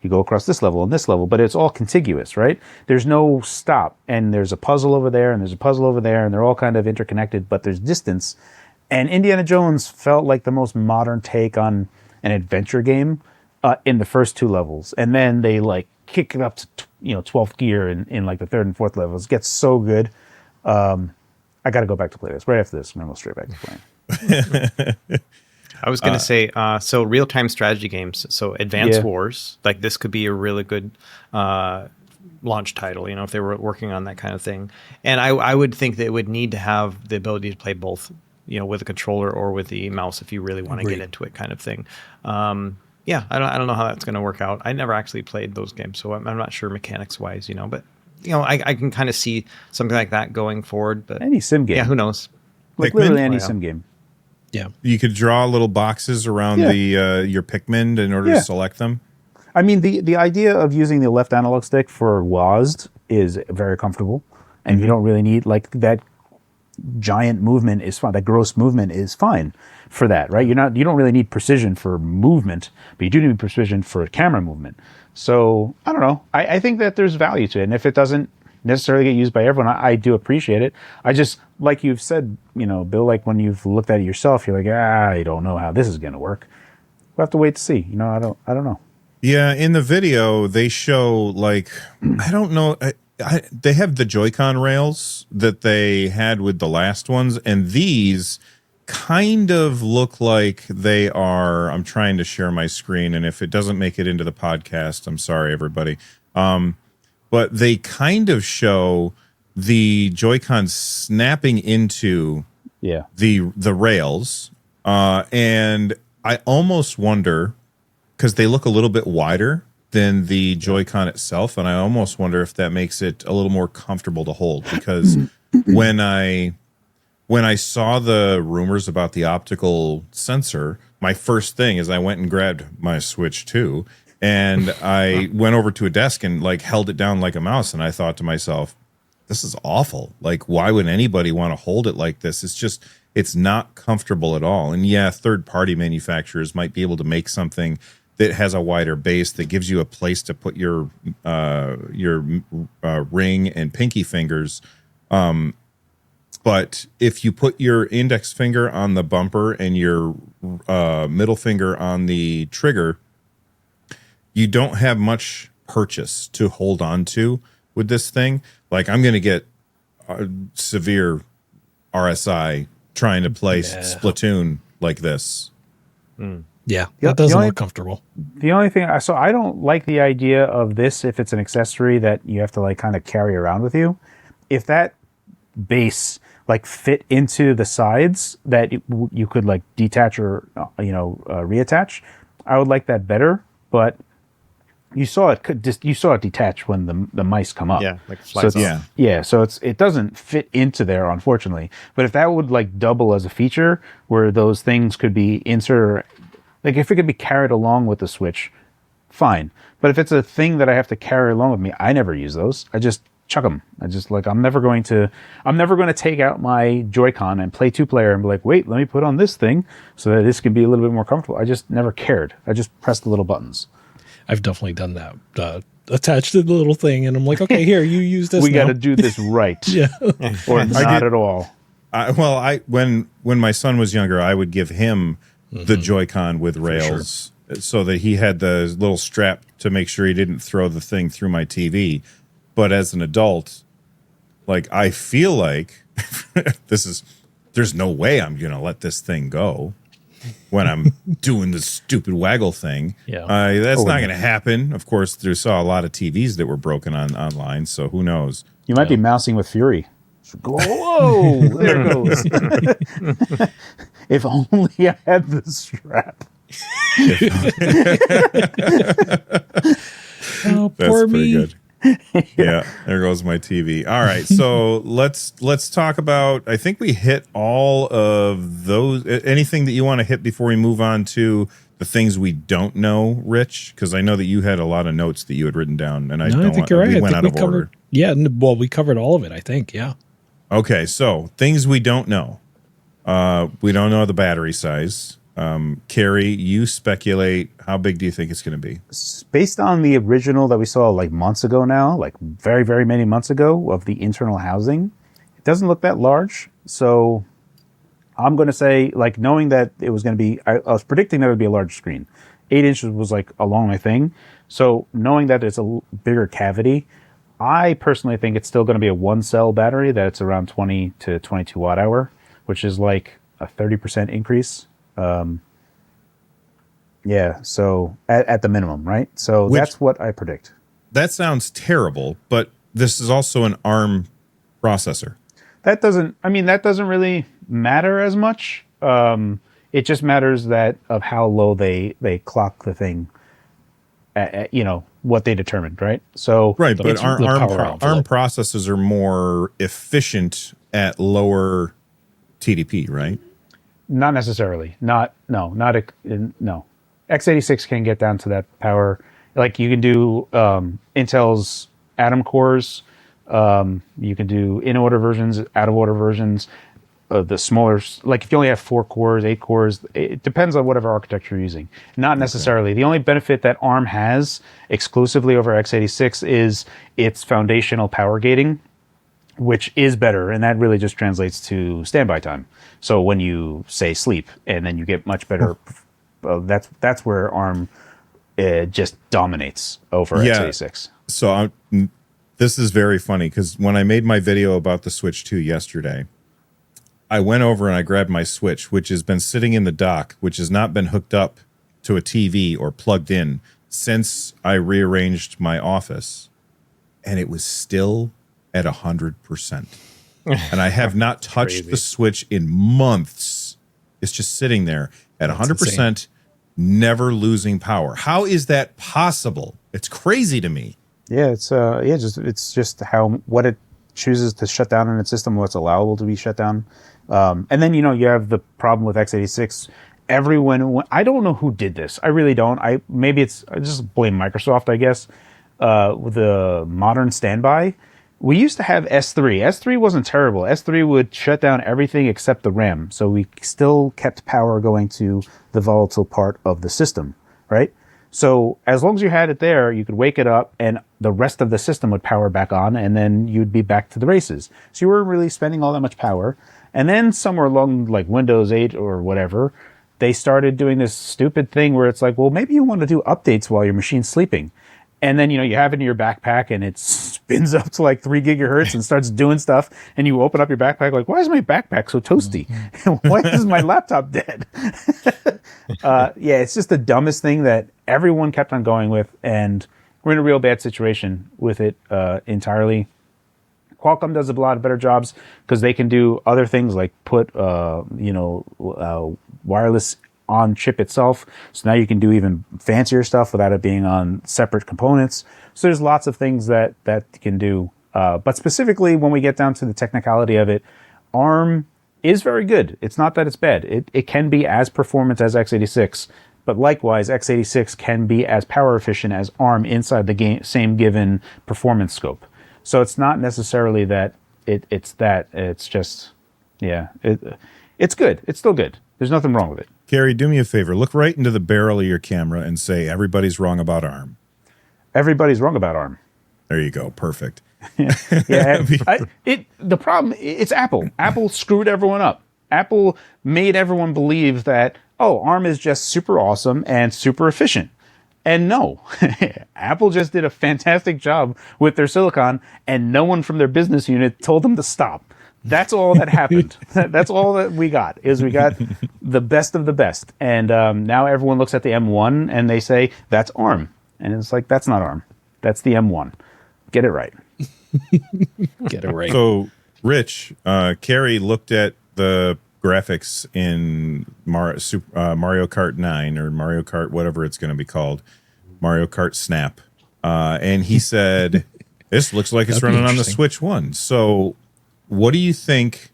go across this level and this level, but it's all contiguous, right? There's no stop, and there's a puzzle over there and there's a puzzle over there, and they're all kind of interconnected, but there's distance. And Indiana Jones felt like the most modern take on an adventure game in the first 2 levels, and then they like kick it up to 12th gear in like the 3rd and 4th levels. It gets so good. I got to go back to play this. Right after this, I'm going to go straight back to playing. I was going to say, so real-time strategy games, so Advance Wars, like this could be a really good launch title, if they were working on that kind of thing. And I would think that it would need to have the ability to play both, with a controller or with the mouse if you really want to get into it kind of thing. Yeah, I don't know how that's going to work out. I never actually played those games, so I'm not sure mechanics-wise, but, I can kind of see something like that going forward. But any sim game. Yeah, who knows? Like literally any sim game. Yeah, you could draw little boxes around your Pikmin in order to select them. I mean, the idea of using the left analog stick for WASD is very comfortable, and you don't really need like that giant movement is fine. That gross movement is fine for that, right? You don't really need precision for movement, but you do need precision for camera movement. So I don't know. I think that there's value to it, and if it doesn't necessarily get used by everyone, I do appreciate it. I just, like you've said, Bill, like when you've looked at it yourself, you're like, I don't know how this is going to work. We'll have to wait to see. I don't know. Yeah, in the video they show like I don't know. They have the Joy-Con rails that they had with the last ones, and these kind of look like they are. I'm trying to share my screen, and if it doesn't make it into the podcast, I'm sorry, everybody. But they kind of show the Joy-Con snapping into the rails, and I almost wonder, because they look a little bit wider than the Joy-Con itself, and I almost wonder if that makes it a little more comfortable to hold, because when I saw the rumors about the optical sensor, my first thing is I went and grabbed my Switch 2, and I went over to a desk and like held it down like a mouse, and I thought to myself, this is awful. Like, why would anybody want to hold it like this? It's not comfortable at all. And yeah, third-party manufacturers might be able to make something that has a wider base that gives you a place to put your ring and pinky fingers. But if you put your index finger on the bumper and your middle finger on the trigger, you don't have much purchase to hold on to with this thing. Like, I'm going to get severe RSI trying to play Splatoon like this. Yeah, that doesn't look comfortable. The only thing, so I don't like the idea of this if it's an accessory that you have to like kind of carry around with you. If that base like fit into the sides that you could like detach or reattach, I would like that better. But you saw it detach when the mice come up. Yeah, like flies off. Yeah, so it doesn't fit into there, unfortunately. But if that would like double as a feature where those things could be inserted, like if it could be carried along with the Switch, fine. But if it's a thing that I have to carry along with me, I never use those. I just chuck them. I just like, I'm never going to take out my Joy-Con and play 2-player and be like, wait, let me put on this thing so that this can be a little bit more comfortable. I just never cared. I just pressed the little buttons. I've definitely done that. Attached to the little thing, and I'm like, okay, here, you use this. We got to do this right. Yeah, or not at all. When my son was younger, I would give him the Joy-Con with rails, so that he had the little strap to make sure he didn't throw the thing through my TV. But as an adult, like, I feel like there's no way I'm gonna let this thing go when I'm doing this stupid waggle thing. Yeah, that's not going to happen. Of course, there saw a lot of TVs that were broken online, so who knows? You might be mousing with fury. Whoa, there it goes. If only I had the strap. Oh, That's poor pretty me. good. Yeah, there goes my TV. All right, so let's talk about, I think we hit all of those. Anything that you want to hit before we move on to the things we don't know, Rich? Because I know that you had a lot of notes that you had written down, and I think you're right. We I went think out of covered, order. Yeah, well, we covered all of it, I think. Yeah. Okay, so things we don't know. We don't know the battery size. Carrie, you speculate. How big do you think it's going to be? Based on the original that we saw like months ago now, like very, very many months ago of the internal housing, it doesn't look that large. So I'm going to say, like, knowing that it was going to be, I was predicting that it would be a large screen. 8 inches was like along my thing. So knowing that it's a bigger cavity, I personally think it's still going to be a 1-cell battery that's around 20 to 22 watt hour, which is like a 30% increase. Yeah, so at the minimum, right? So that's what I predict. That sounds terrible, but this is also an ARM processor. That doesn't really matter as much. It just matters that of how low they clock the thing at, what they determined, right? So right, but ARM power processors are more efficient at lower TDP, right? Not necessarily. No. X86 can get down to that power. Like you can do Intel's Atom cores. You can do in order versions, out of order versions. The smaller, like if you only have 4 cores, 8 cores, it depends on whatever architecture you're using. Not necessarily. The only benefit that ARM has exclusively over x86 is its foundational power gating, which is better, and that really just translates to standby time. So when you say sleep, and then you get much better, that's where ARM just dominates over x86. So this is very funny because when I made my video about the Switch 2 yesterday, I went over and I grabbed my Switch, which has been sitting in the dock, which has not been hooked up to a TV or plugged in since I rearranged my office, and it was still at 100%. And I have not touched the Switch in months. It's just sitting there at 100%, never losing power. How is that possible? It's crazy to me. Yeah, it's just what it chooses to shut down in its system, what's allowable to be shut down. And then you have the problem with x86. Everyone, I don't know who did this. I really don't. I just blame Microsoft, I guess. With the modern standby, we used to have S3. S3 wasn't terrible. S3 would shut down everything except the RAM, so we still kept power going to the volatile part of the system, right? So as long as you had it there, you could wake it up and the rest of the system would power back on, and then you'd be back to the races. So you weren't really spending all that much power. And then somewhere along like Windows 8 or whatever, they started doing this stupid thing where it's like, well, maybe you want to do updates while your machine's sleeping. And then, you have it in your backpack and it spins up to like 3 gigahertz and starts doing stuff. And you open up your backpack like, why is my backpack so toasty? Why is my laptop dead? It's just the dumbest thing that everyone kept on going with. And we're in a real bad situation with it entirely. Qualcomm does a lot of better jobs because they can do other things like put, wireless on chip itself. So now you can do even fancier stuff without it being on separate components. So there's lots of things that can do. But specifically when we get down to the technicality of it, ARM is very good. It's not that it's bad. It can be as performant as x86, but likewise, x86 can be as power efficient as ARM inside the same given performance scope. So it's not necessarily that it's just, it's good. It's still good. There's nothing wrong with it. Gary, do me a favor. Look right into the barrel of your camera and say, everybody's wrong about ARM. Everybody's wrong about ARM. There you go. Perfect. The problem, it's Apple. Apple screwed everyone up. Apple made everyone believe that, ARM is just super awesome and super efficient. And no, Apple just did a fantastic job with their silicon, and no one from their business unit told them to stop. That's all that happened. That's all that we got, is we got the best of the best. And now everyone looks at the M1 and they say, that's ARM. And it's like, that's not ARM. That's the M1. Get it right. Get it right. So, Rich, Carrie looked at the graphics in Mario Kart 9 or Mario Kart, whatever it's going to be called, Mario Kart Snap. And he said, this looks like it's running on the Switch 1. So what do you think?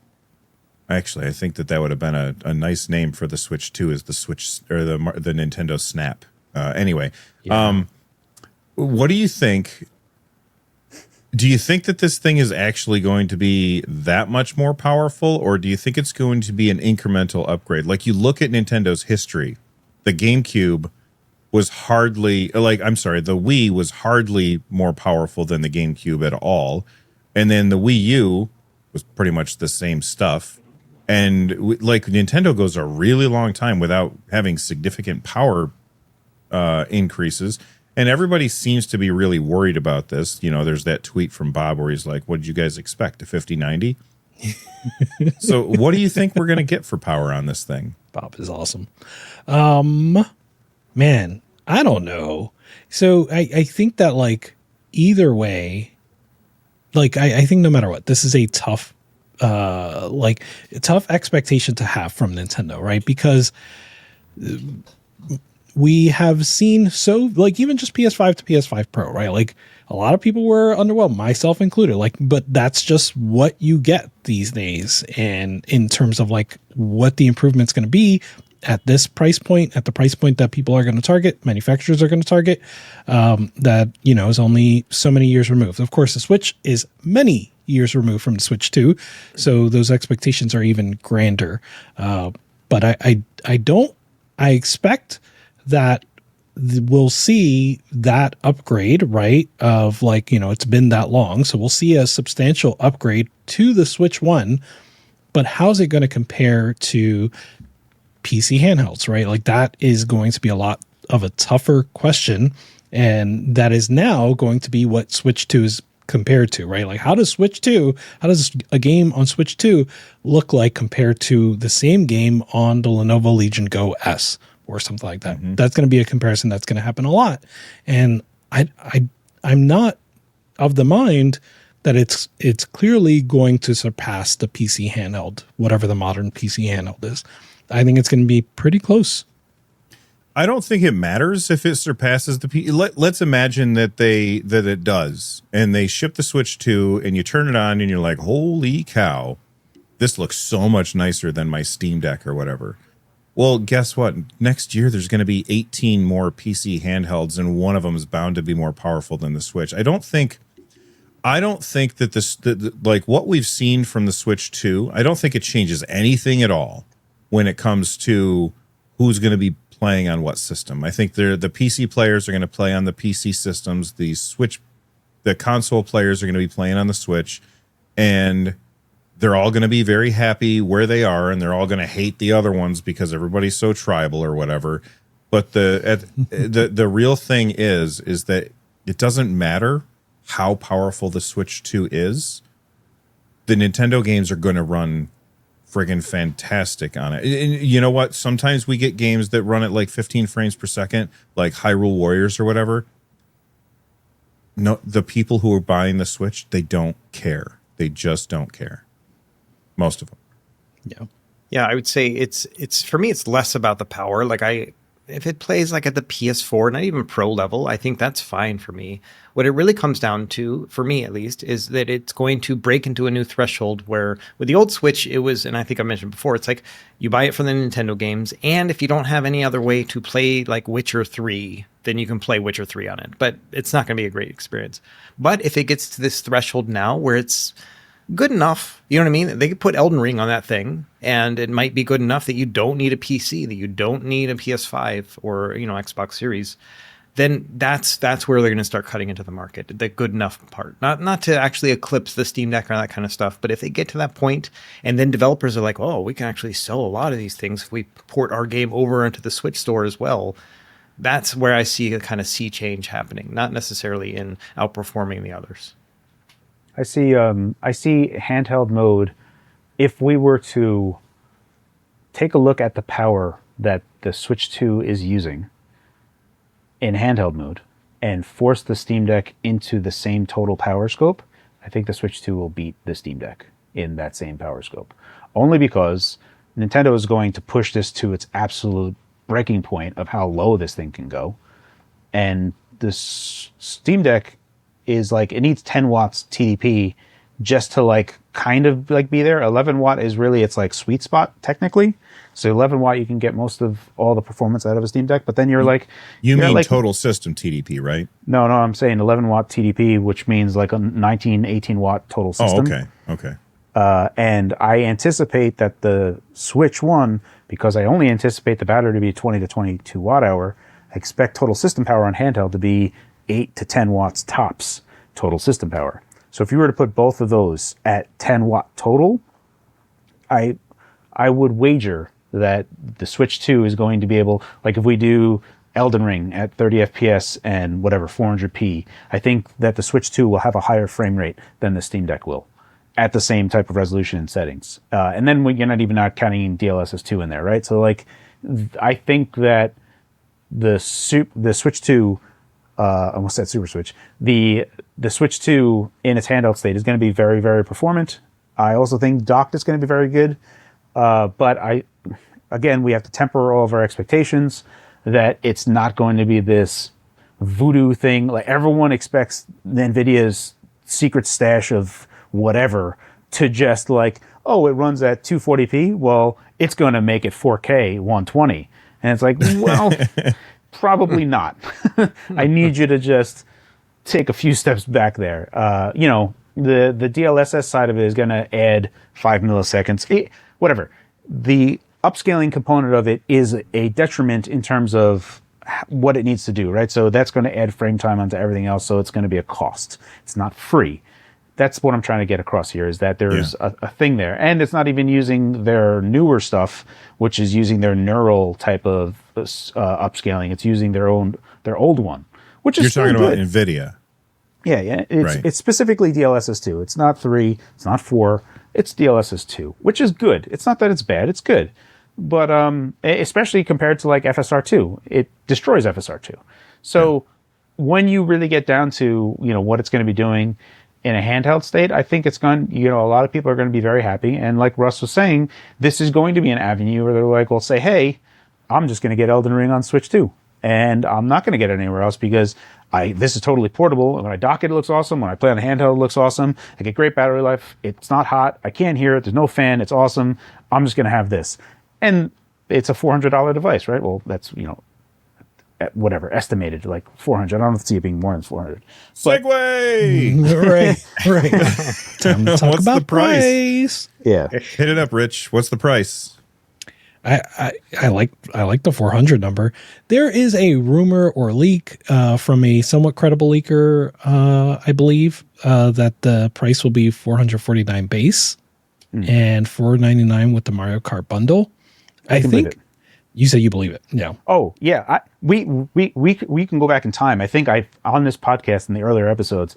Actually, I think that would have been a nice name for the Switch 2 is the Switch or the Nintendo Snap. Anyway, what do you think? Do you think that this thing is actually going to be that much more powerful, or do you think it's going to be an incremental upgrade? Like, you look at Nintendo's history, the GameCube was hardly the Wii was hardly more powerful than the GameCube at all. And then the Wii U was pretty much the same stuff. And like, Nintendo goes a really long time without having significant power increases. And everybody seems to be really worried about this. You know, there's that tweet from Bob where he's like, what did you guys expect? A 5090? So what do you think we're going to get for power on this thing? Bob is awesome. Man, I don't know. So I think that, like, either way, like, I think no matter what, this is a tough expectation to have from Nintendo, right? Because we have seen, so, like, even just PS5 to PS5 Pro, right? Like, a lot of people were underwhelmed, myself included, like, but that's just what you get these days. And in terms of, like, what the improvement's going to be at this price point, at the price point that people are going to target, manufacturers are going to target, that, you know, is only so many years removed. Of course, the Switch is many years removed from the Switch 2, so those expectations are even grander. But I expect that we'll see that upgrade, right? Of, like, you know, it's been that long, so we'll see a substantial upgrade to the Switch 1, but how's it going to compare to PC handhelds, right? Like, that is going to be a lot of a tougher question, and that is now going to be what Switch 2 is compared to, right? Like, how does a game on Switch 2 look like compared to the same game on the Lenovo Legion Go S or something like that? Mm-hmm. That's going to be a comparison that's going to happen a lot. And I'm not of the mind that it's clearly going to surpass the PC handheld, whatever the modern PC handheld is. I think it's going to be pretty close. I don't think it matters if it surpasses the PC. Let's imagine that it does, and they ship the Switch 2, and you turn it on, and you're like, holy cow, this looks so much nicer than my Steam Deck or whatever. Well, guess what? Next year, there's going to be 18 more PC handhelds, and one of them is bound to be more powerful than the Switch. I don't think that like what we've seen from the Switch 2, I don't think it changes anything at all when it comes to who's going to be playing on what system. I think the PC players are going to play on the PC systems. The console players are going to be playing on the Switch, and they're all going to be very happy where they are, and they're all going to hate the other ones because everybody's so tribal or whatever. But the real thing is that it doesn't matter how powerful the Switch 2 is. The Nintendo games are going to run friggin' fantastic on it. And you know what? Sometimes we get games that run at like 15 frames per second, like Hyrule Warriors or whatever. No, the people who are buying the Switch, they don't care. They just don't care. Most of them. Yeah. Yeah, I would say it's for me, it's less about the power. Like, if it plays like at the PS4, not even pro level, I think that's fine for me. What it really comes down to, for me at least, is that it's going to break into a new threshold where with the old Switch, it was, and I think I mentioned before, it's like you buy it for the Nintendo games, and if you don't have any other way to play like Witcher 3, then you can play Witcher 3 on it. But it's not going to be a great experience. But if it gets to this threshold now where it's good enough, you know what I mean? They could put Elden Ring on that thing, and it might be good enough that you don't need a PC, that you don't need a PS5 or, you know, Xbox Series. Then that's where they're going to start cutting into the market, the good enough part. Not to actually eclipse the Steam Deck or that kind of stuff, but if they get to that point, and then developers are like, oh, we can actually sell a lot of these things if we port our game over into the Switch store as well. That's where I see a kind of sea change happening, not necessarily in outperforming the others. I see handheld mode. If we were to take a look at the power that the Switch 2 is using in handheld mode and force the Steam Deck into the same total power scope, I think the Switch 2 will beat the Steam Deck in that same power scope. Only because Nintendo is going to push this to its absolute breaking point of how low this thing can go. And the Steam Deck is like, it needs 10 watts TDP just to like kind of like be there. 11 watt is really its like sweet spot technically. So 11 watt, you can get most of all the performance out of a Steam Deck, but then you're like, you mean like, total system TDP, right? No, I'm saying 11 watt TDP, which means like a 18 watt total system. Okay. And I anticipate that the Switch 1, because I only anticipate the battery to be 20 to 22 watt hour, I expect total system power on handheld to be 8 to 10 watts tops total system power. So if you were to put both of those at 10 watt total, I would wager that the Switch 2 is going to be able, like if we do Elden Ring at 30 FPS and whatever 400p, I think that the Switch 2 will have a higher frame rate than the Steam Deck will at the same type of resolution and settings. And then you're not even counting DLSS 2 in there, right? So like, I think that the Switch 2, I almost said Super Switch, the Switch 2 in its handheld state is going to be very, very performant. I also think docked is going to be very good. But again, we have to temper all of our expectations that it's not going to be this voodoo thing. Like everyone expects NVIDIA's secret stash of whatever to just like, oh, it runs at 240p. Well, it's going to make it 4K 120. And it's like, well, probably not. I need you to just take a few steps back there. The DLSS side of it is going to add 5 milliseconds. Whatever. The upscaling component of it is a detriment in terms of what it needs to do, right? So that's going to add frame time onto everything else, so it's going to be a cost. It's not free. That's what I'm trying to get across here, is that there's a thing there. And it's not even using their newer stuff, which is using their neural type of upscaling. It's using their old one, which is You're talking good. about NVIDIA. Yeah. It's specifically DLSS 2. It's not 3. It's not 4. It's DLSS 2, which is good. It's not that it's bad. It's good. But especially compared to like FSR 2, it destroys FSR 2. So when you really get down to, what it's going to be doing in a handheld state, I think it's going, a lot of people are going to be very happy. And like Russ was saying, this is going to be an avenue where they're like, well, say, hey, I'm just going to get Elden Ring on Switch 2. And I'm not going to get it anywhere else because this is totally portable. When I dock it, it looks awesome. When I play on the handheld, it looks awesome. I get great battery life. It's not hot. I can't hear it. There's no fan. It's awesome. I'm just going to have this. And it's a $400 device, right? Well, that's, whatever, estimated like 400. I don't see it being more than 400. Segue! Right. Time to talk What's about the price? Yeah. Hit it up, Rich. What's the price? I like the 400 number. There is a rumor or leak from a somewhat credible leaker, I believe, that the price will be $449 base and $499 with the Mario Kart bundle. I think you say you believe it. Yeah. Oh yeah. We can go back in time. I think on this podcast in the earlier episodes,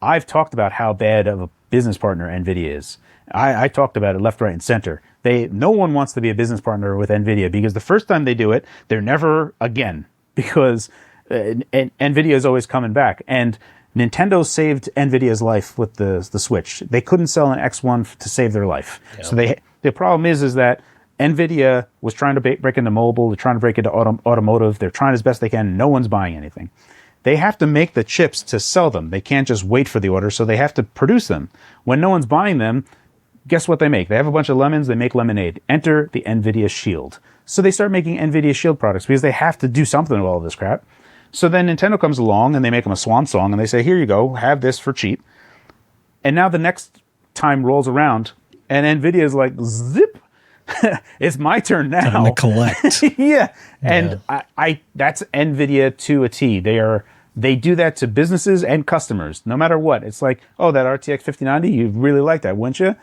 I've talked about how bad of a business partner NVIDIA is. I talked about it left, right, and center. No one wants to be a business partner with NVIDIA because the first time they do it, they're never again because NVIDIA is always coming back. And Nintendo saved NVIDIA's life with the Switch. They couldn't sell an X1 to save their life. Yep. So the problem is that NVIDIA was trying to break into mobile. They're trying to break into automotive. They're trying as best they can. No one's buying anything. They have to make the chips to sell them. They can't just wait for the order, so they have to produce them. When no one's buying them, guess what they make? They have a bunch of lemons. They make lemonade. Enter the NVIDIA Shield. So they start making NVIDIA Shield products because they have to do something with all of this crap. So then Nintendo comes along and they make them a swan song and they say, here you go, have this for cheap. And now the next time rolls around and NVIDIA is like, zip, it's my turn now. Time to collect. Yeah. And I that's NVIDIA to a T. They do that to businesses and customers, no matter what. It's like, oh, that RTX 5090, you really like that, wouldn't you?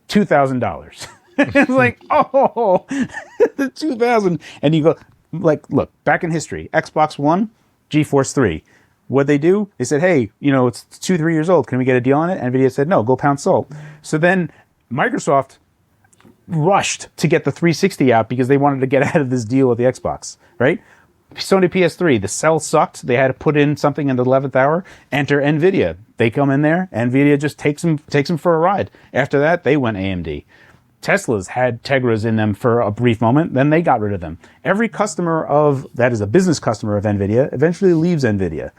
$2,000. It's like, oh, the 2,000. And you go, like, look, back in history, Xbox One, GeForce 3. What'd they do? They said, hey, it's 2-3 years old. Can we get a deal on it? NVIDIA said, no, go pound salt. So then Microsoft rushed to get the 360 out because they wanted to get out of this deal with the Xbox, right? Sony PS3, the cell sucked. They had to put in something in the 11th hour. Enter NVIDIA. They come in there. NVIDIA just takes them for a ride. After that, they went AMD. Tesla's had Tegras in them for a brief moment. Then they got rid of them. Every customer that is a business customer of NVIDIA eventually leaves NVIDIA.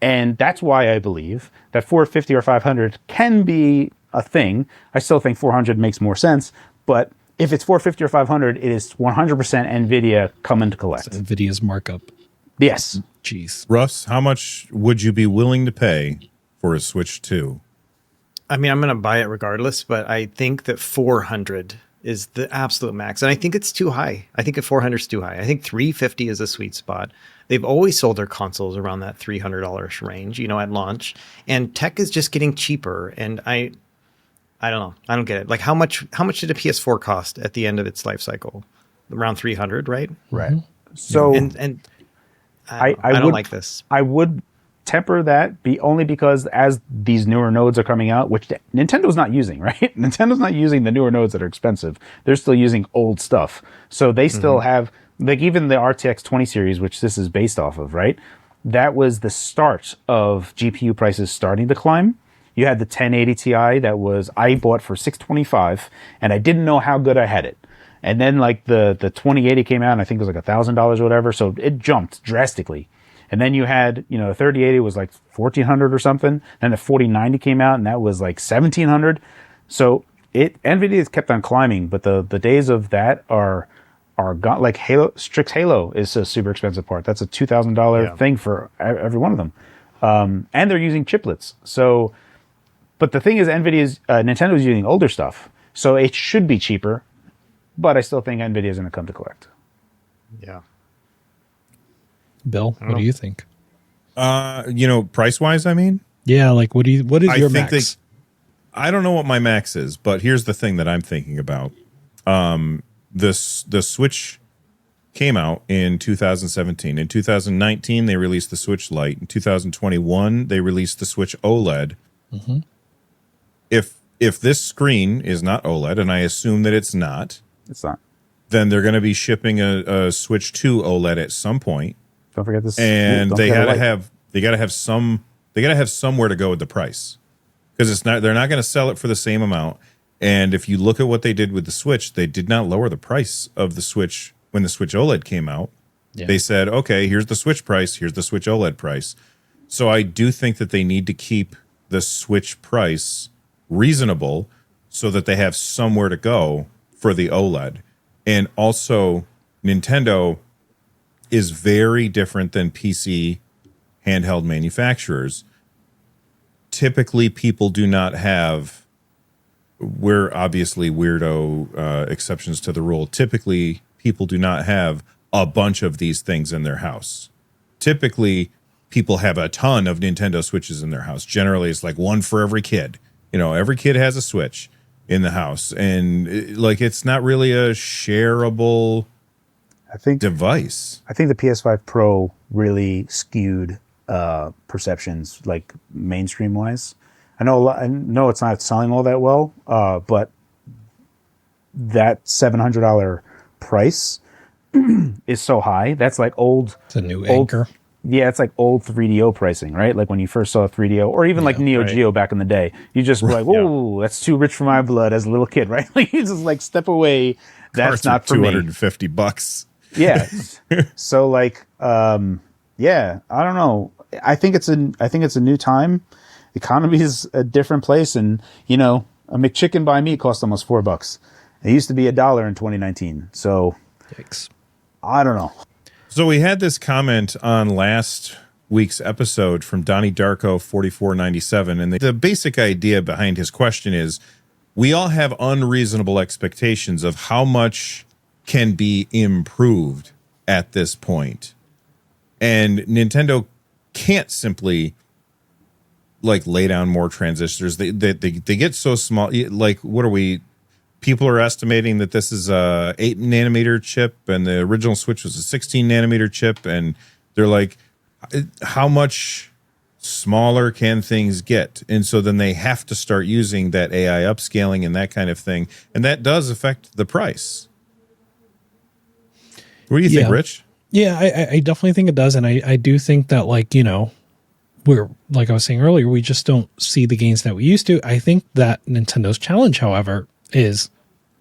And that's why I believe that 450 or 500 can be a thing. I still think 400 makes more sense, but if it's 450 or 500, it is 100% NVIDIA coming to collect. It's NVIDIA's markup. Yes. Jeez. Russ, how much would you be willing to pay for a Switch 2? I mean, I'm going to buy it regardless, but I think that 400 is the absolute max. And I think it's too high. I think at 400 is too high. I think 350 is a sweet spot. They've always sold their consoles around that $300 range, at launch. And tech is just getting cheaper. And I don't know. I don't get it. Like how much did a PS4 cost at the end of its life cycle? Around 300, right? Right. So And I don't would, like this. I would temper that only because as these newer nodes are coming out, which Nintendo's not using, right? Nintendo's not using the newer nodes that are expensive. They're still using old stuff. So they still have, like even the RTX 20 series, which this is based off of, right? That was the start of GPU prices starting to climb. You had the 1080 Ti that I bought for $625 and I didn't know how good I had it. And then like the 2080 came out and I think it was like $1,000 or whatever. So it jumped drastically. And then you had, the 3080 was like $1,400 or something. Then the 4090 came out and that was like $1,700. So NVIDIA has kept on climbing, but the days of that are gone. Like Strix Halo is a super expensive part. That's a $2,000 thing for every one of them. And they're using chiplets. So, but the thing is Nintendo's using older stuff. So it should be cheaper, but I still think NVIDIA is going to come to collect. Yeah. Bill, what do you think? Price wise, I mean? Yeah, like what is your max? I don't know what my max is, but here's the thing that I'm thinking about. The Switch came out in 2017. In 2019, they released the Switch Lite. In 2021, they released the Switch OLED. Mm-hmm. If this screen is not OLED, and I assume that it's not, then they're going to be shipping a Switch 2 OLED at some point. Don't forget this. And they gotta have somewhere to go with the price, because they're not going to sell it for the same amount. And if you look at what they did with the Switch, they did not lower the price of the Switch when the Switch OLED came out. Yeah. They said, okay, here's the Switch price, here's the Switch OLED price. So I do think that they need to keep the Switch price reasonable so that they have somewhere to go for the OLED. And also, Nintendo is very different than PC handheld manufacturers. Typically, people do not have, we're obviously weirdo exceptions to the rule. Typically, people do not have a bunch of these things in their house. Typically, people have a ton of Nintendo Switches in their house. Generally, it's like one for every kid. Every kid has a Switch in the house. And it's not really a shareable device. I think the PS5 Pro really skewed perceptions, like mainstream wise. I know it's not selling all that well, but that $700 price is so high. That's like old. It's a new anchor. Yeah, it's like old 3DO pricing, right? Like when you first saw 3DO, or even like Neo Geo back in the day. You just were like, "Whoa, that's too rich for my blood." As a little kid, right? Like you just like step away. That's not for me. $250. Yeah. So yeah, I don't know. I think it's a new time. The economy is a different place, and a McChicken by me cost almost $4. It used to be $1 in 2019. So, yikes. I don't know. So we had this comment on last week's episode from Donnie Darko 4497, and the basic idea behind his question is we all have unreasonable expectations of how much can be improved at this point. And Nintendo can't simply lay down more transistors. They get so small. Like, what are we? People are estimating that this is a 8 nanometer chip, and the original Switch was a 16 nanometer chip. And they're like, how much smaller can things get? And so then they have to start using that AI upscaling and that kind of thing. And that does affect the price. What do you think, Rich? Yeah, I definitely think it does. And I do think that, we're, like I was saying earlier, we just don't see the gains that we used to. I think that Nintendo's challenge, however, is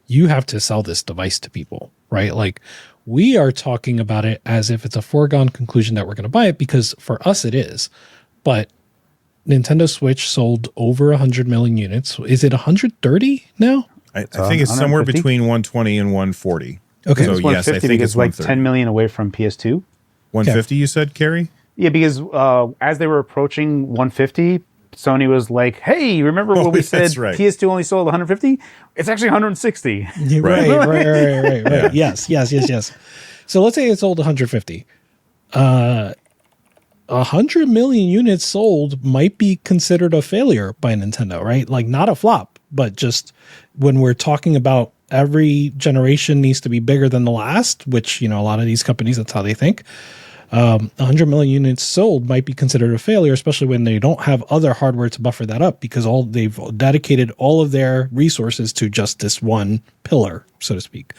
you have to sell this device to people, right? Like, we are talking about it as if it's a foregone conclusion that we're going to buy it, because for us it is. But Nintendo Switch sold over 100 million units. Is it 130 now? I think it's somewhere between 120 and 140. Okay. So It's yes, I 150 think because it's like 130. 10 million away from PS2. 150, you said, Carrie? Yeah, because as they were approaching 150, Sony was like, "Hey, remember what we said? that's right. PS2 only sold 150. It's actually 160." Yeah, Right. right. Yeah. Yes. So let's say it sold 150. 100 million units sold might be considered a failure by Nintendo, right? Like not a flop, but just when we're talking about every generation needs to be bigger than the last, which, you know, a lot of these companies, that's how they think. 100 million units sold might be considered a failure, especially when they don't have other hardware to buffer that up because they've dedicated all of their resources to just this one pillar, so to speak.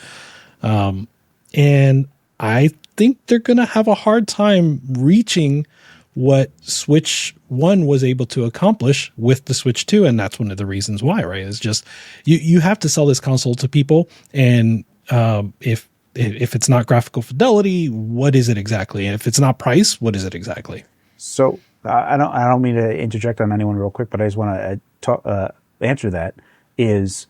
And I think they're going to have a hard time reaching what Switch 1 was able to accomplish with the Switch 2. And that's one of the reasons why, right? It's just you have to sell this console to people. And if it's not graphical fidelity, what is it exactly? And if it's not price, what is it exactly? So I don't mean to interject on anyone real quick, but I just want to answer that. Is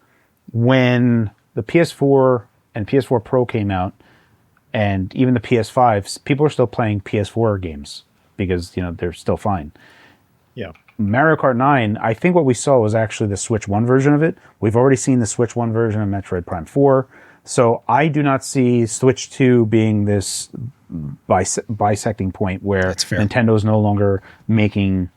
when the PS4 and PS4 Pro came out, and even the PS5s, people are still playing PS4 games because, you know, they're still fine. Yeah. Mario Kart 9, I think what we saw was actually the Switch 1 version of it. We've already seen the Switch 1 version of Metroid Prime 4. So I do not see Switch 2 being this bisecting point where That's fair. Nintendo is no longer making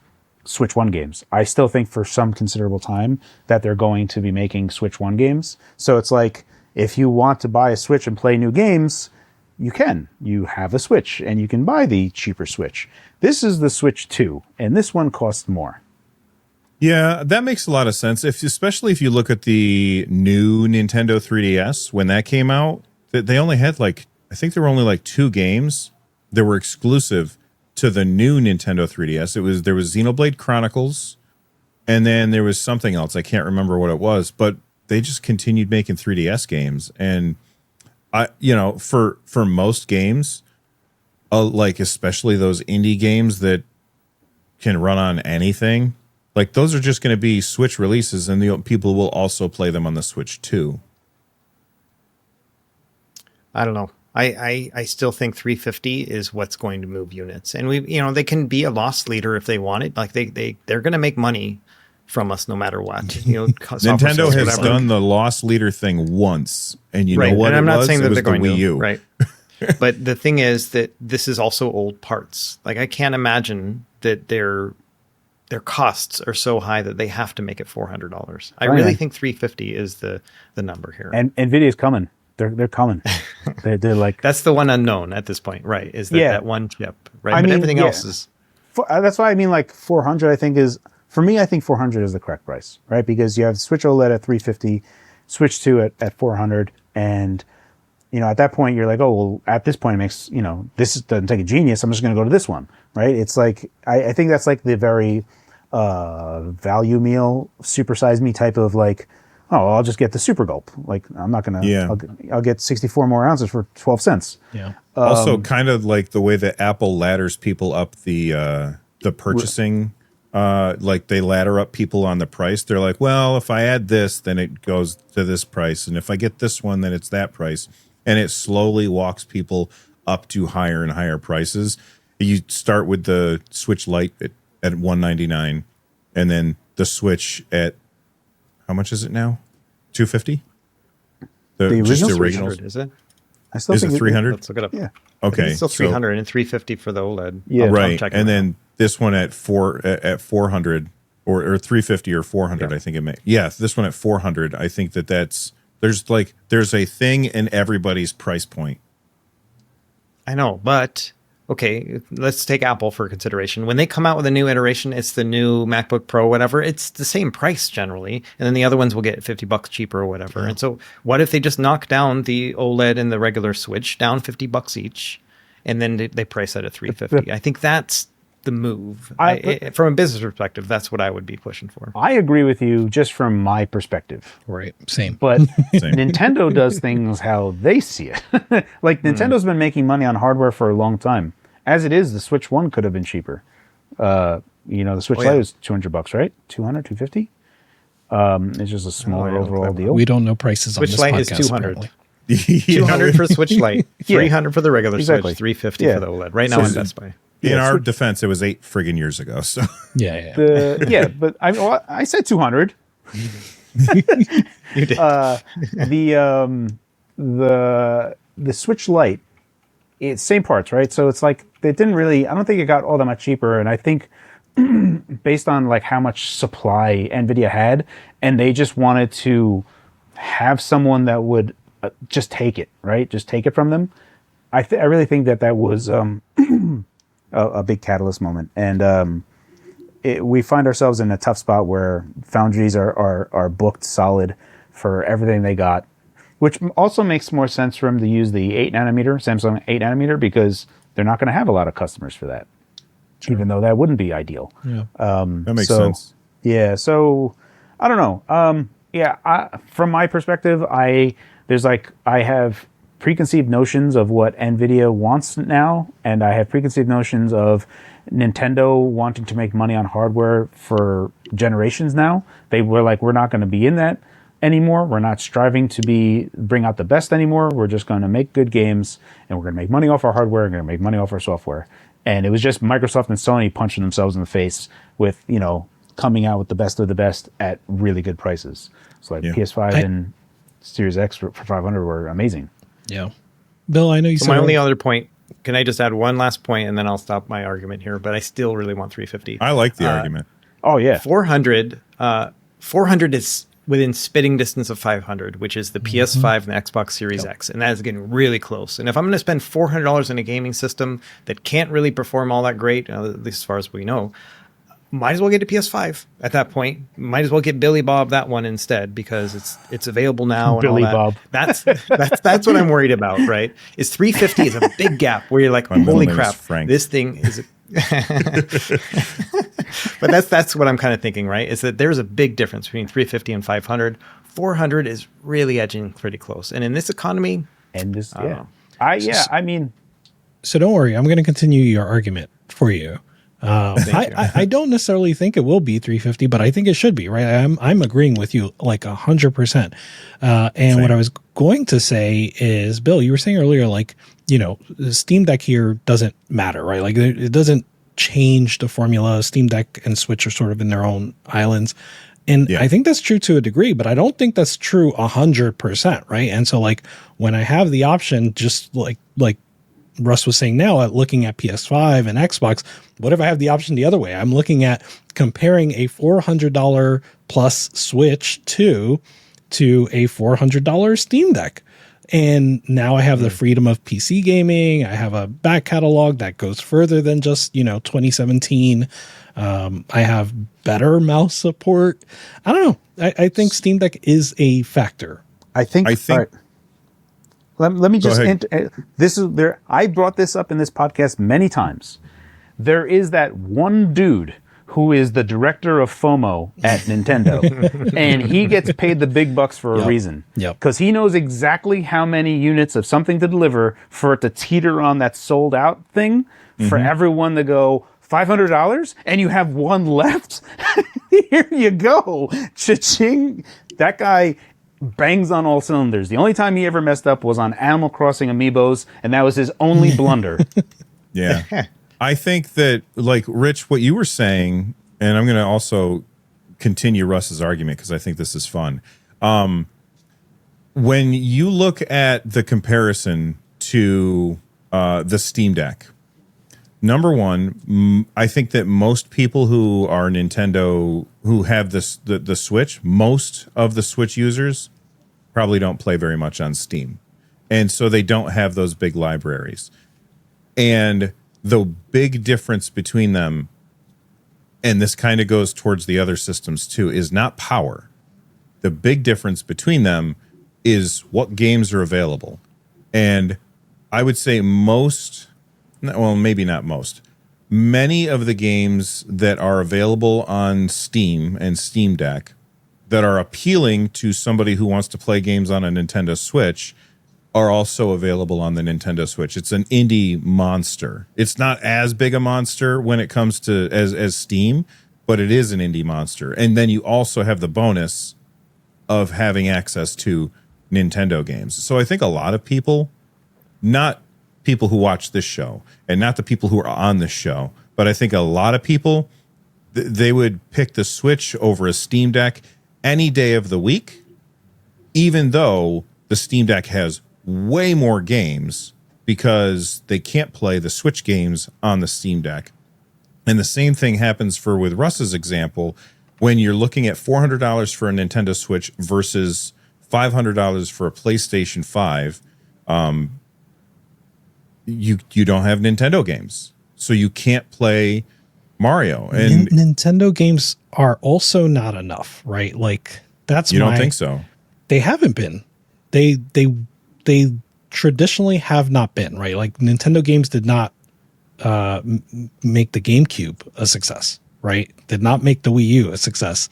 Switch 1 games. I still think for some considerable time that they're going to be making Switch 1 games. So it's like, if you want to buy a Switch and play new games, you can. You have a Switch, and you can buy the cheaper Switch. This is the Switch 2, and this one costs more. Yeah, that makes a lot of sense. Especially if you look at the new Nintendo 3DS, when that came out, they only had I think there were only 2 games that were exclusive to the new Nintendo 3DS. There was Xenoblade Chronicles, and then there was something else. I can't remember what it was, but they just continued making 3DS games. And for most games, especially those indie games that can run on anything, those are just going to be Switch releases, and people will also play them on the Switch too. I don't know. I still think 350 is what's going to move units, and they can be a loss leader if they want it. Like they're going to make money from us no matter what. Nintendo has done the loss leader thing once, and you know what? And I'm not saying that they're going Wii to, U. right? But the thing is that this is also old parts. Like I can't imagine that their costs are so high that they have to make it $400. I really think 350 is the number here. And Nvidia's coming. They're coming. They're like, that's the one unknown at this point, right? Is that one chip, right? But everything else is. That's why I mean, 400. I think is. For me, I think 400 is the correct price, right? Because you have Switch OLED at 350, Switch 2 at 400, and at that point you're like, oh well, at this point it makes this doesn't take a genius. I'm just going to go to this one, right? It's like I think that's the very value meal, supersize me type of I'll just get the Super Gulp. I'm not gonna. Yeah. I'll get 64 more ounces for 12 cents. Yeah. Also, kind of like the way that Apple ladders people up the purchasing. They ladder up people on the price. They're like, well, if I add this, then it goes to this price. And if I get this one, then it's that price. And it slowly walks people up to higher and higher prices. You start with the Switch Lite at $199, and then the Switch at, how much is it now? $250? The original Switch, is it? I still is think it 300? Let's look it up. Yeah. Okay. It's still 300 and 350 for the OLED. Yeah. Right. And then this one at 400 or 350 or 400, I think it may. Yeah, this one at 400. I think there's a thing in everybody's price point. I know, but okay, let's take Apple for consideration. When they come out with a new iteration, it's the new MacBook Pro, whatever. It's the same price generally, and then the other ones will get $50 cheaper or whatever. Yeah. And so, what if they just knock down the OLED and the regular Switch down $50 each, and then they price that at $350? I think that's the move. From a business perspective, that's what I would be pushing for. I agree with you just from my perspective. Right. Same. But Nintendo does things how they see it. Nintendo's been making money on hardware for a long time. As it is, the Switch 1 could have been cheaper. The Switch Oh, yeah. Lite was $200, right? 200, 250. It's just a smaller I don't overall quite deal. We don't know prices on Switch this Lite podcast. is 200. Apparently. 200 for Switch Lite, Yeah. 300 for the regular Exactly. Switch, 350 Yeah. for the OLED. Right now So in Best Buy. In Yeah, our Switch- defense, it was 8 friggin' years ago. So Yeah. But I said 200. You did. The Switch Lite, it's same parts, right? So it's like they didn't really. I don't think it got all that much cheaper, and I think based on like how much supply Nvidia had, and they just wanted to have someone that would just take it, right? Just take it from them. I really think that was a big catalyst moment, and we find ourselves in a tough spot where foundries are booked solid for everything they got, which also makes more sense for them to use the 8 nanometer, Samsung 8 nanometer, because they're not going to have a lot of customers for that, even though that wouldn't be ideal. Yeah. that makes sense. Yeah, so I don't know. From my perspective, I have preconceived notions of what Nvidia wants now, and I have preconceived notions of Nintendo wanting to make money on hardware for generations now. They were like, we're not going to be in that anymore. We're not striving to bring out the best anymore. We're just going to make good games, and we're going to make money off our hardware, and we're going to make money off our software. And it was just Microsoft and Sony punching themselves in the face with, coming out with the best of the best at really good prices. So like PS5 and Series X for 500 were amazing. Yeah. Bill, I know you So said my only other point, can I just add one last point and then I'll stop my argument here, but I still really want 350. I like the argument. Oh, yeah. 400 is within spitting distance of 500, which is the PS5 and the Xbox Series X, and that is getting really close. And if I'm going to spend $400 in a gaming system that can't really perform all that great, at least as far as we know, might as well get a PS5 at that point. Might as well get Billy Bob that one instead, because it's available now. And Billy all that. Bob. That's what I'm worried about, right? Is 350 is a big gap where you're like, My middle holy name is crap, Frank. this thing is. But that's what I'm kind of thinking, right? Is that there's a big difference between 350 and 500. 400 is really edging pretty close, and in this economy, And this, I don't yeah. know. I mean, So don't worry, I'm going to continue your argument for you. I don't necessarily think it will be 350, but I think it should be, right? I'm agreeing with you like 100%. And what I was going to say is, Bill, you were saying earlier, like, the Steam Deck here doesn't matter, right? Like it doesn't change the formula. Steam Deck and Switch are sort of in their own islands. And I think that's true to a degree, but I don't think that's true 100%, right? And so like when I have the option, just like Russ was saying now, at looking at PS5 and Xbox, what if I have the option the other way? I'm looking at comparing a $400 plus Switch 2 to a $400 Steam Deck. And now I have the freedom of PC gaming. I have a back catalog that goes further than just, 2017. I have better mouse support. I don't know. I think Steam Deck is a factor. I think. I All right. Let me just. ahead. This is there. I brought this up in this podcast many times. There is that one dude who is the director of FOMO at Nintendo, and he gets paid the big bucks for a reason. Yep. Because he knows exactly how many units of something to deliver for it to teeter on that sold out thing, for everyone to go $500, and you have one left. Here you go, cha-ching. That guy bangs on all cylinders. The only time he ever messed up was on Animal Crossing Amiibos, and that was his only blunder. Yeah. I think that, like, Rich, what you were saying, and I'm going to also continue Russ's argument because I think this is fun. When you look at the comparison to the Steam Deck, number one, I think that most people who are Nintendo, who have the Switch, most of the Switch users probably don't play very much on Steam. And so they don't have those big libraries. And the big difference between them, and this kind of goes towards the other systems too, is not power. The big difference between them is what games are available. And I would say maybe not most, many of the games that are available on Steam and Steam Deck that are appealing to somebody who wants to play games on a Nintendo Switch are also available on the Nintendo Switch. It's an indie monster. It's not as big a monster when it comes to as Steam, but it is an indie monster. And then you also have the bonus of having access to Nintendo games. So I think a lot of people, not people who watch this show and not the people who are on this show, but I think a lot of people, they would pick the Switch over a Steam Deck any day of the week, even though the Steam Deck has way more games because they can't play the Switch games on the Steam Deck. And the same thing happens with Russ's example, when you're looking at $400 for a Nintendo Switch versus $500 for a PlayStation 5, you don't have Nintendo games. So you can't play Mario. And Nintendo games are also not enough, right? Like that's you don't think so? They haven't been. They traditionally have not been, right? Like Nintendo games did not make the GameCube a success, right? Did not make the Wii U a success.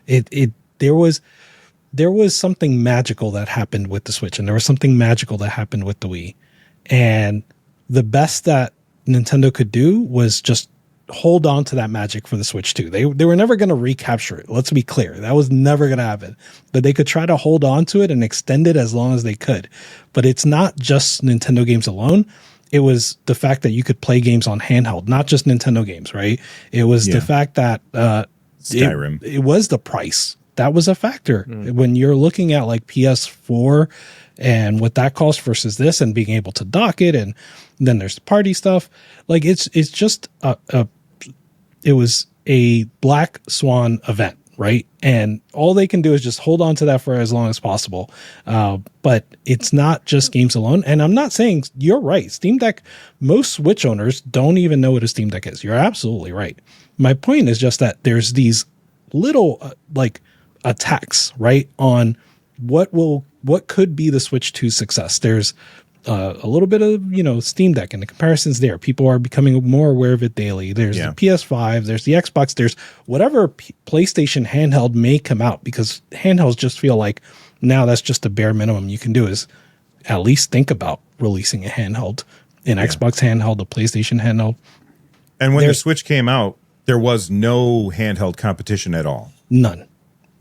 There was something magical that happened with the Switch, and there was something magical that happened with the Wii. And the best that Nintendo could do was just hold on to that magic for the Switch 2. They were never going to recapture it. Let's be clear. That was never going to happen. But they could try to hold on to it and extend it as long as they could. But it's not just Nintendo games alone. It was the fact that you could play games on handheld, not just Nintendo games, right? It was the fact that Skyrim. It was the price. That was a factor. When you're looking at like PS4 and what that costs versus this, and being able to dock it, and then there's the party stuff. Like it's just it was a black swan event, right? And all they can do is just hold on to that for as long as possible. But it's not just games alone. And I'm not saying, you're right, Steam Deck, most Switch owners don't even know what a Steam Deck is. You're absolutely right. My point is just that there's these little like attacks, right, on what could be the Switch 2 success. There's a little bit of, Steam Deck and the comparisons there. People are becoming more aware of it daily. There's the PS5, there's the Xbox, there's whatever PlayStation handheld may come out, because handhelds just feel like now that's just the bare minimum you can do, is at least think about releasing a handheld, an Xbox handheld, a PlayStation handheld. And when the Switch came out, there was no handheld competition at all. None.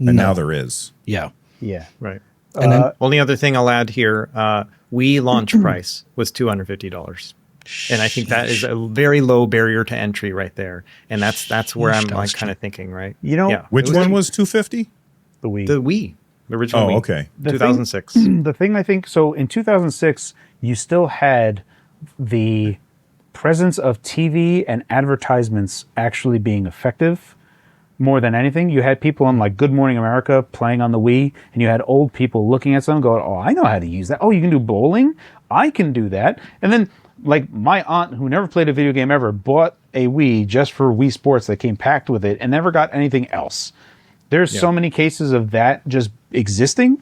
And now there is. Yeah. Yeah. Right. And then only other thing I'll add here, Wii launch price was $250. And I think that is a very low barrier to entry right there. And that's where I'm like kind of thinking, right? Which one was $250? The Wii. The original Wii. Oh, okay. 2006. The thing I think, so in 2006, you still had the presence of TV and advertisements actually being effective. More than anything, you had people on like Good Morning America playing on the Wii, and you had old people looking at something going, oh, I know how to use that. Oh, you can do bowling? I can do that. And then like my aunt, who never played a video game ever, bought a Wii just for Wii Sports that came packed with it and never got anything else. There's so many cases of that just existing,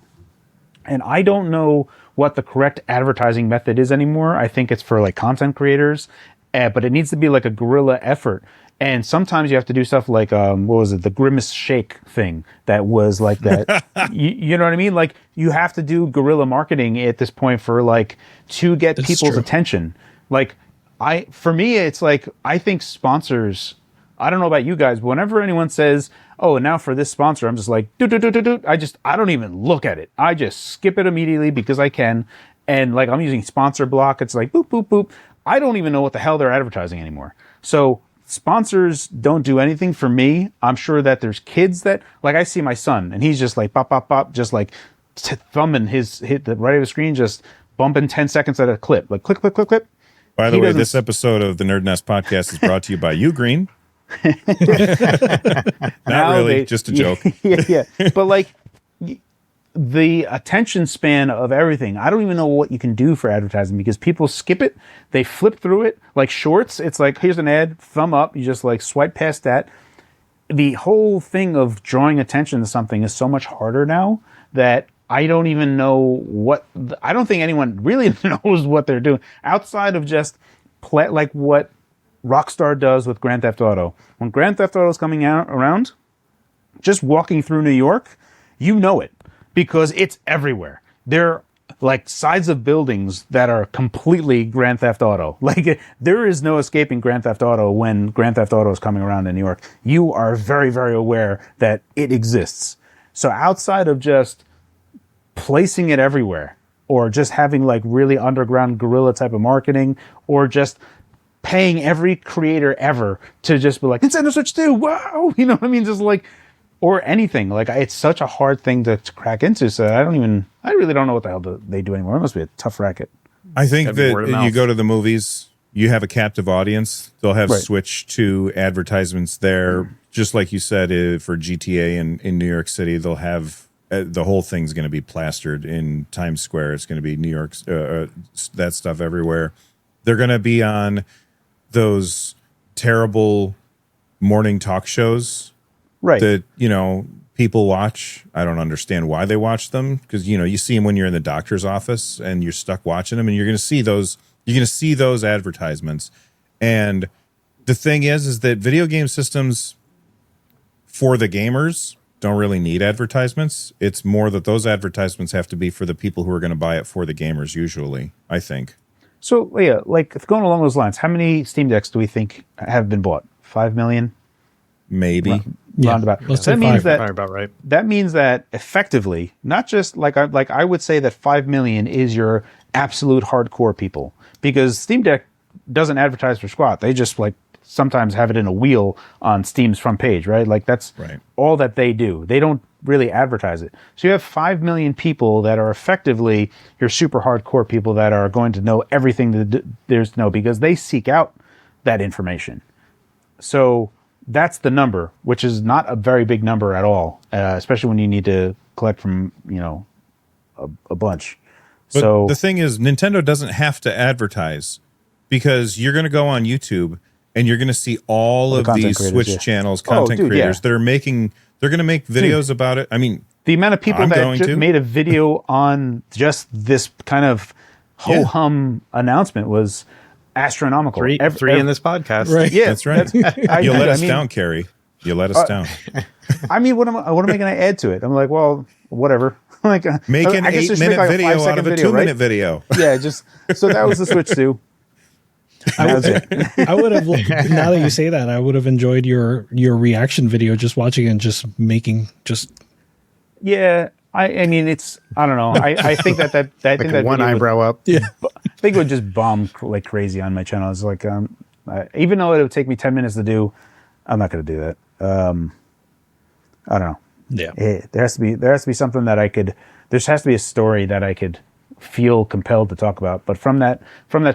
and I don't know what the correct advertising method is anymore. I think it's for like content creators, but it needs to be like a guerrilla effort. And sometimes you have to do stuff like, what was it? The Grimace Shake thing that was like that. you know what I mean? Like you have to do guerrilla marketing at this point for like, to get people's attention. Like for me, it's like, I think sponsors, I don't know about you guys, but whenever anyone says, oh, and now for this sponsor, I'm just like, I don't even look at it. I just skip it immediately because I can. And like, I'm using sponsor block. It's like, boop, boop, boop. I don't even know what the hell they're advertising anymore. So sponsors don't do anything for me. I'm sure that there's kids that, like, I see my son and he's just like bop, bop, bop, just like thumbing hit the right of the screen, just bumping 10 seconds at a clip, like click, click, click, click. By the way, this episode of the Nerd Nest podcast is brought to you by you, Green. Not really, just a joke. Yeah. But like the attention span of everything, I don't even know what you can do for advertising, because people skip it, they flip through it. Like shorts, it's like, here's an ad, thumb up, you just like swipe past that. The whole thing of drawing attention to something is so much harder now that I don't even know I don't think anyone really knows what they're doing outside of just like what Rockstar does with Grand Theft Auto. When Grand Theft Auto is coming out around, just walking through New York, you know it, because it's everywhere. like sides of buildings that are completely Grand Theft Auto. Like there is no escaping Grand Theft Auto when Grand Theft Auto is coming around in New York. You are very, very aware that it exists. So outside of just placing it everywhere, or just having like really underground guerrilla type of marketing, or just paying every creator ever to just be like, Nintendo Switch 2, wow, you know what I mean? Just like, or anything. Like, it's such a hard thing to crack into, so I really don't know what the hell they do anymore. It must be a tough racket. I think that you go to the movies, you have a captive audience. They'll have Switch 2 advertisements there. Just like you said, for GTA in New York City, they'll have the whole thing's going to be plastered in Times Square. It's going to be New York, that stuff everywhere. They're going to be on those terrible morning talk shows that, people watch. I don't understand why they watch them, because, you see them when you're in the doctor's office and you're stuck watching them, and you're going to see those advertisements. And the thing is that video game systems for the gamers don't really need advertisements. It's more that those advertisements have to be for the people who are going to buy it for the gamers, usually, I think. So, yeah, like going along those lines, how many Steam Decks do we think have been bought? 5 million? Maybe. Roundabout. Let's say that means that Probably about right. That means that effectively, not just like I would say that 5 million is your absolute hardcore people, because Steam Deck doesn't advertise for squat. They just like sometimes have it in a wheel on Steam's front page, right? Like that's all that they do. They don't really advertise it. So you have 5 million people that are effectively your super hardcore people that are going to know everything that there's to know, because they seek out that information. So that's the number, which is not a very big number at all, especially when you need to collect from, a bunch. But so the thing is, Nintendo doesn't have to advertise, because you're going to go on YouTube and you're going to see all of these Switch channels, content creators that are they're going to make videos about it. I mean, the amount of people that just made a video on just this kind of ho-hum announcement was astronomical. Three in this podcast. Right. Yeah, that's right. You let us down, Carrie. You let us down. I mean, what am I going to add to it? I'm like, well, whatever. Like, make an 8-minute video out of a 2-minute video. Yeah, so that was the Switch 2. I would have, now that you say that, I would have enjoyed your reaction video, just watching it and just making Yeah, I mean, I don't know. I think that I think like that one eyebrow up. Yeah, I think it would just bomb like crazy on my channel. It's like, even though it would take me 10 minutes to do, I'm not going to do that. I don't know. Yeah, there has to be something that I could. There has to be a story that I could feel compelled to talk about. But from that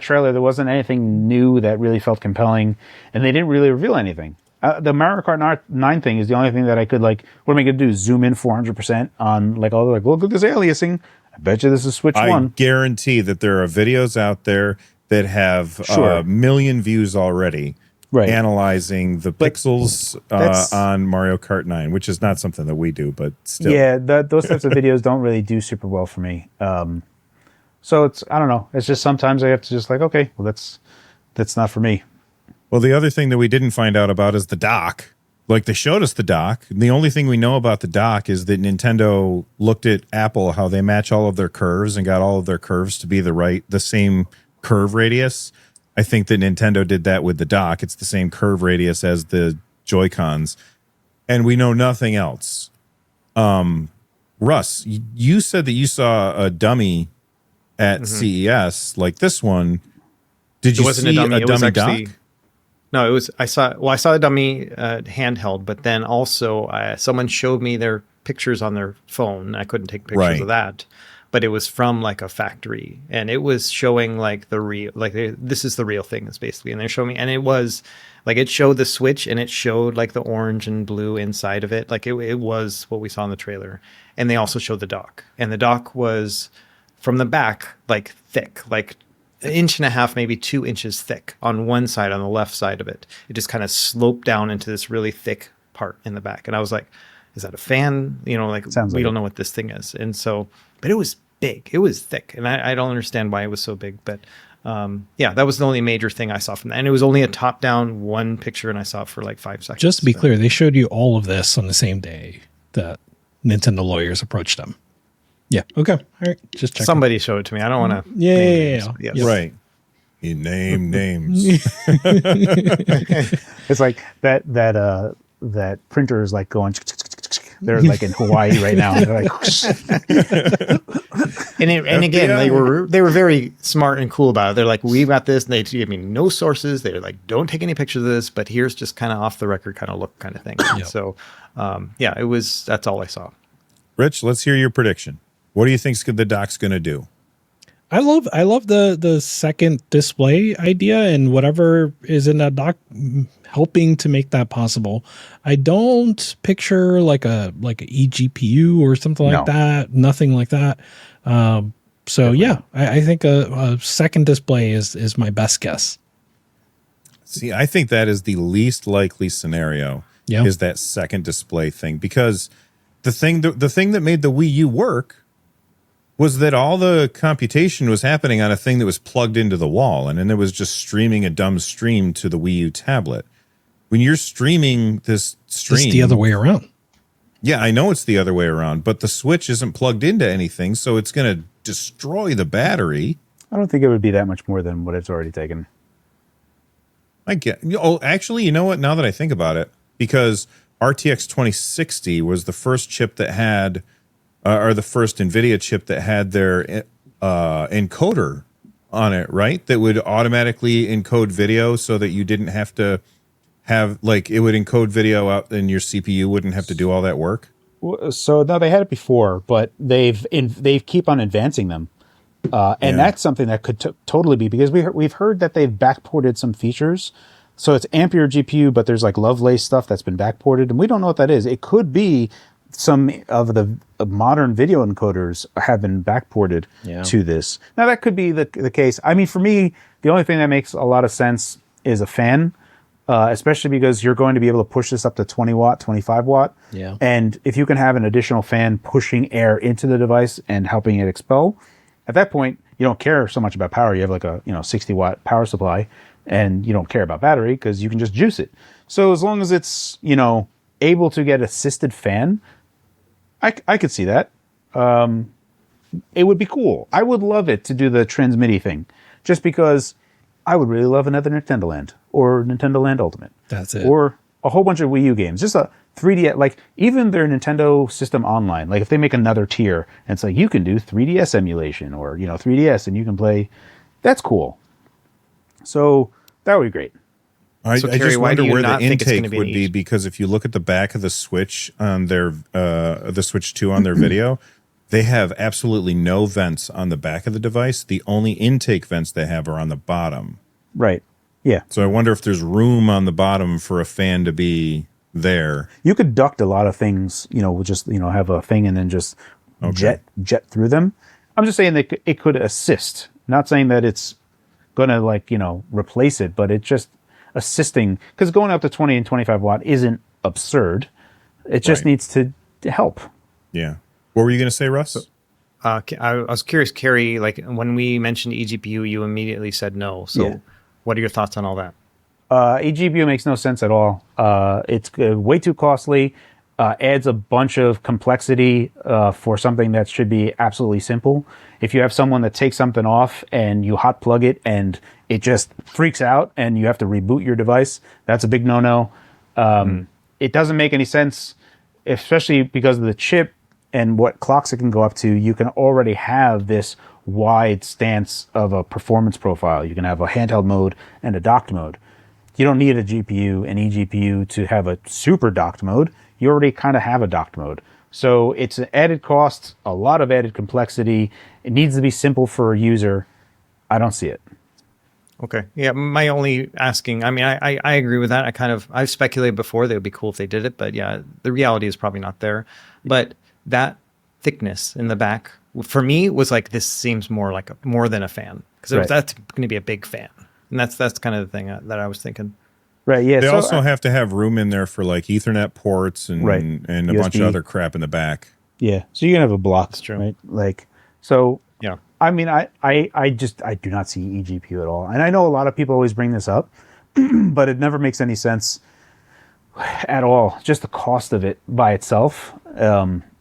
trailer, there wasn't anything new that really felt compelling, and they didn't really reveal anything. The Mario Kart 9 thing is the only thing that I could like. What am I going to do? Zoom in 400% on like all the look at this aliasing. I bet you this is Switch 1. I guarantee that there are videos out there that have a million views already, analyzing the pixels on Mario Kart 9, which is not something that we do, but still. Yeah, those types of videos don't really do super well for me. So I don't know. It's just sometimes I have to just like, okay, well that's not for me. Well, the other thing that we didn't find out about is the dock. Like, they showed us the dock. The only thing we know about the dock is that Nintendo looked at Apple, how they match all of their curves and got all of their curves to be the same curve radius. I think that Nintendo did that with the dock. It's the same curve radius as the Joy-Cons. And we know nothing else. Russ, you said that you saw a dummy at CES, like this one. Did you see a dummy dock? No, it was. I saw the dummy handheld, but then also someone showed me their pictures on their phone. I couldn't take pictures of that, but it was from like a factory, and it was showing like the real, like this is the real thing, is basically. And they're showing me, and it was like it showed the Switch, and it showed like the orange and blue inside of it, like it was what we saw in the trailer. And they also showed the dock, and the dock was from the back, like thick, like 1.5 inches, maybe 2 inches thick on one side, on the left side of it. It just kind of sloped down into this really thick part in the back. And I was like, is that a fan? We don't know what this thing is. And so, but it was big. It was thick. And I don't understand why it was so big. But that was the only major thing I saw from that. And it was only a top-down one picture, and I saw it for like 5 seconds. Just to be clear, they showed you all of this on the same day that Nintendo lawyers approached them. Yeah. Okay. All right. Just checking. Somebody show it to me. I don't want to. Yeah. Yes. Yep. Right. You name names. It's like that printer is like going. They're like in Hawaii right now. They're like, And again, they were very smart and cool about it. They're like, we've got this. And they gave me no sources. They're like, don't take any pictures of this, but here's just kind of off the record kind of look kind of thing. Yep. So, that's all I saw. Rich, let's hear your prediction. What do you think the dock's going to do? I love the second display idea and whatever is in that dock helping to make that possible. I don't picture like a eGPU or something like that. Nothing like that. So yeah, I think a second display is my best guess. See, I think that is the least likely scenario. Yeah. Is that second display thing, because the thing that made the Wii U work was that all the computation was happening on a thing that was plugged into the wall, and then it was just streaming a dumb stream to the Wii U tablet. When you're streaming this stream... It's the other way around. Yeah, I know it's the other way around, but the Switch isn't plugged into anything, so it's going to destroy the battery. I don't think it would be that much more than what it's already taken. I get... Oh, actually, you know what? Now that I think about it, because RTX 2060 was the first chip that had... or the first NVIDIA chip that had their encoder on it, right? That would automatically encode video so that you didn't have to have, like, it would encode video out and your CPU wouldn't have to do all that work? So, no, they had it before, but they've keep on advancing them. And that's something that could totally be, because we've heard that they've backported some features. So it's Ampere GPU, but there's like Lovelace stuff that's been backported, and we don't know what that is. It could be some of the modern video encoders have been backported to this. Now, that could be the case. I mean, for me, the only thing that makes a lot of sense is a fan, especially because you're going to be able to push this up to 20 watt, 25 watt. Yeah. And if you can have an additional fan pushing air into the device and helping it expel, at that point, you don't care so much about power. You have like a 60 watt power supply, and you don't care about battery because you can just juice it. So as long as it's, able to get assisted fan, I could see that. It would be cool. I would love it to do the Transmiti thing, just because I would really love another Nintendo Land or Nintendo Land Ultimate. That's it. Or a whole bunch of Wii U games. Just a 3D, like even their Nintendo System Online. Like if they make another tier and it's like you can do 3DS emulation or 3DS and you can play, that's cool. So that would be great. I Carrie, just why do wonder you where not the think it's intake gonna be would an be, each? because if you look at the back of the Switch on their the Switch 2 on their video, they have absolutely no vents on the back of the device. The only intake vents they have are on the bottom. Right. Yeah. So I wonder if there's room on the bottom for a fan to be there. You could duct a lot of things, just, have a thing and then just jet through them. I'm just saying that it could assist. Not saying that it's going to replace it, but it's just assisting, because going up to 20 and 25 watt isn't absurd. It just needs to help. Yeah. What were you going to say, Russ? I was curious, Carrie, like when we mentioned eGPU, you immediately said no. So what are your thoughts on all that? eGPU makes no sense at all. It's way too costly, adds a bunch of complexity for something that should be absolutely simple. If you have someone that takes something off and you hot plug it and it just freaks out and you have to reboot your device, that's a big no-no. It doesn't make any sense, especially because of the chip and what clocks it can go up to. You can already have this wide stance of a performance profile. You can have a handheld mode and a docked mode. You don't need a GPU and eGPU to have a super docked mode. You already kind of have a docked mode. So it's an added cost, a lot of added complexity. It needs to be simple for a user. I don't see it. Okay. Yeah. My only asking, I mean, I agree with that. I've speculated before that it would be cool if they did it, but yeah, the reality is probably not there. But that thickness in the back, for me, was like, this seems more than a fan, because that's going to be a big fan. And that's kind of the thing that I was thinking. Right. Yeah. They also have to have room in there for like Ethernet ports and a bunch of other crap in the back. Yeah. So you're gonna have a block. That's true. Right. Like, so. Yeah. I mean, I do not see eGPU at all, and I know a lot of people always bring this up, but it never makes any sense at all. Just the cost of it by itself.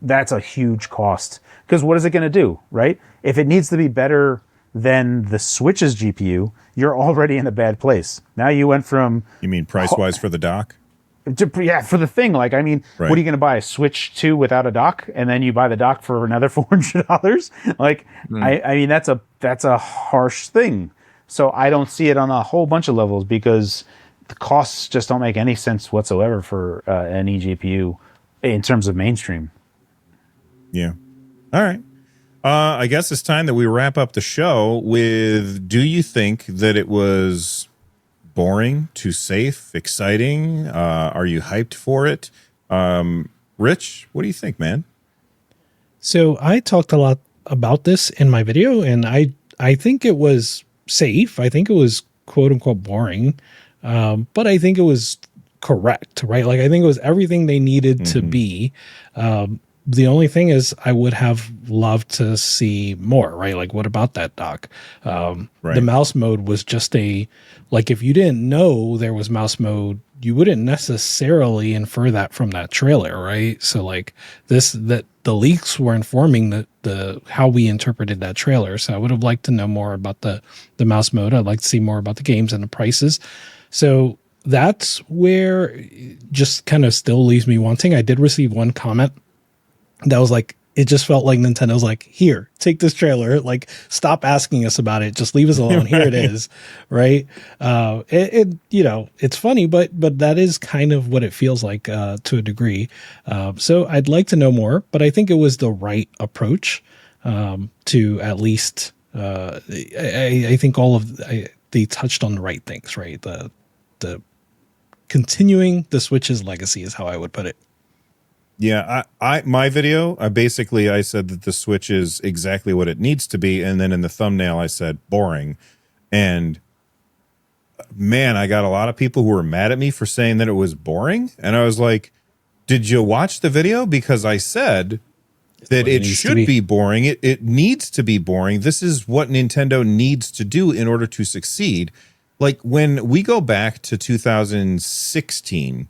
That's a huge cost Because what is it going to do, right? If it needs to be better than the Switch's GPU, you're already in a bad place. Now you went from You mean price-wise for the dock? yeah, for the thing. Like, I mean, Right. what are you going to buy? A Switch 2 without a dock, and then you buy the dock for another $400? Like, I mean, that's a harsh thing. So I don't see it on a whole bunch of levels because the costs just don't make any sense whatsoever for an eGPU in terms of mainstream. Yeah. All right. I guess it's time that we wrap up the show with, do you think that it was boring, too safe, exciting? Are you hyped for it? Rich, what do you think, man? So I talked a lot about this in my video, and I think it was safe. I think it was quote unquote boring, but I think it was correct, right? Like I think it was everything they needed to be. The only thing is I would have loved to see more, right? Like what about that dock? Right. The mouse mode was just like if you didn't know there was mouse mode, you wouldn't necessarily infer that from that trailer, right? So like that the leaks were informing the how we interpreted that trailer. So I would have liked to know more about the mouse mode. I'd like to see more about the games and the prices. So that's where it just kind of still leaves me wanting. I did receive one comment that was like, it just felt like Nintendo's like, here, take this trailer. Like, stop asking us about it. Just leave us alone. Here it is. Right. It's funny, but that is kind of what it feels like, to a degree. So I'd like to know more, but I think it was the right approach, to at least, I think they touched on the right things, right? The continuing the Switch's legacy is how I would put it. Yeah, my video, I said that the Switch is exactly what it needs to be, and then in the thumbnail I said boring. And man, I got a lot of people who were mad at me for saying that it was boring, and I was like, did you watch the video? Because I said that it should be boring. It needs to be boring. This is what Nintendo needs to do in order to succeed. Like when we go back to 2016,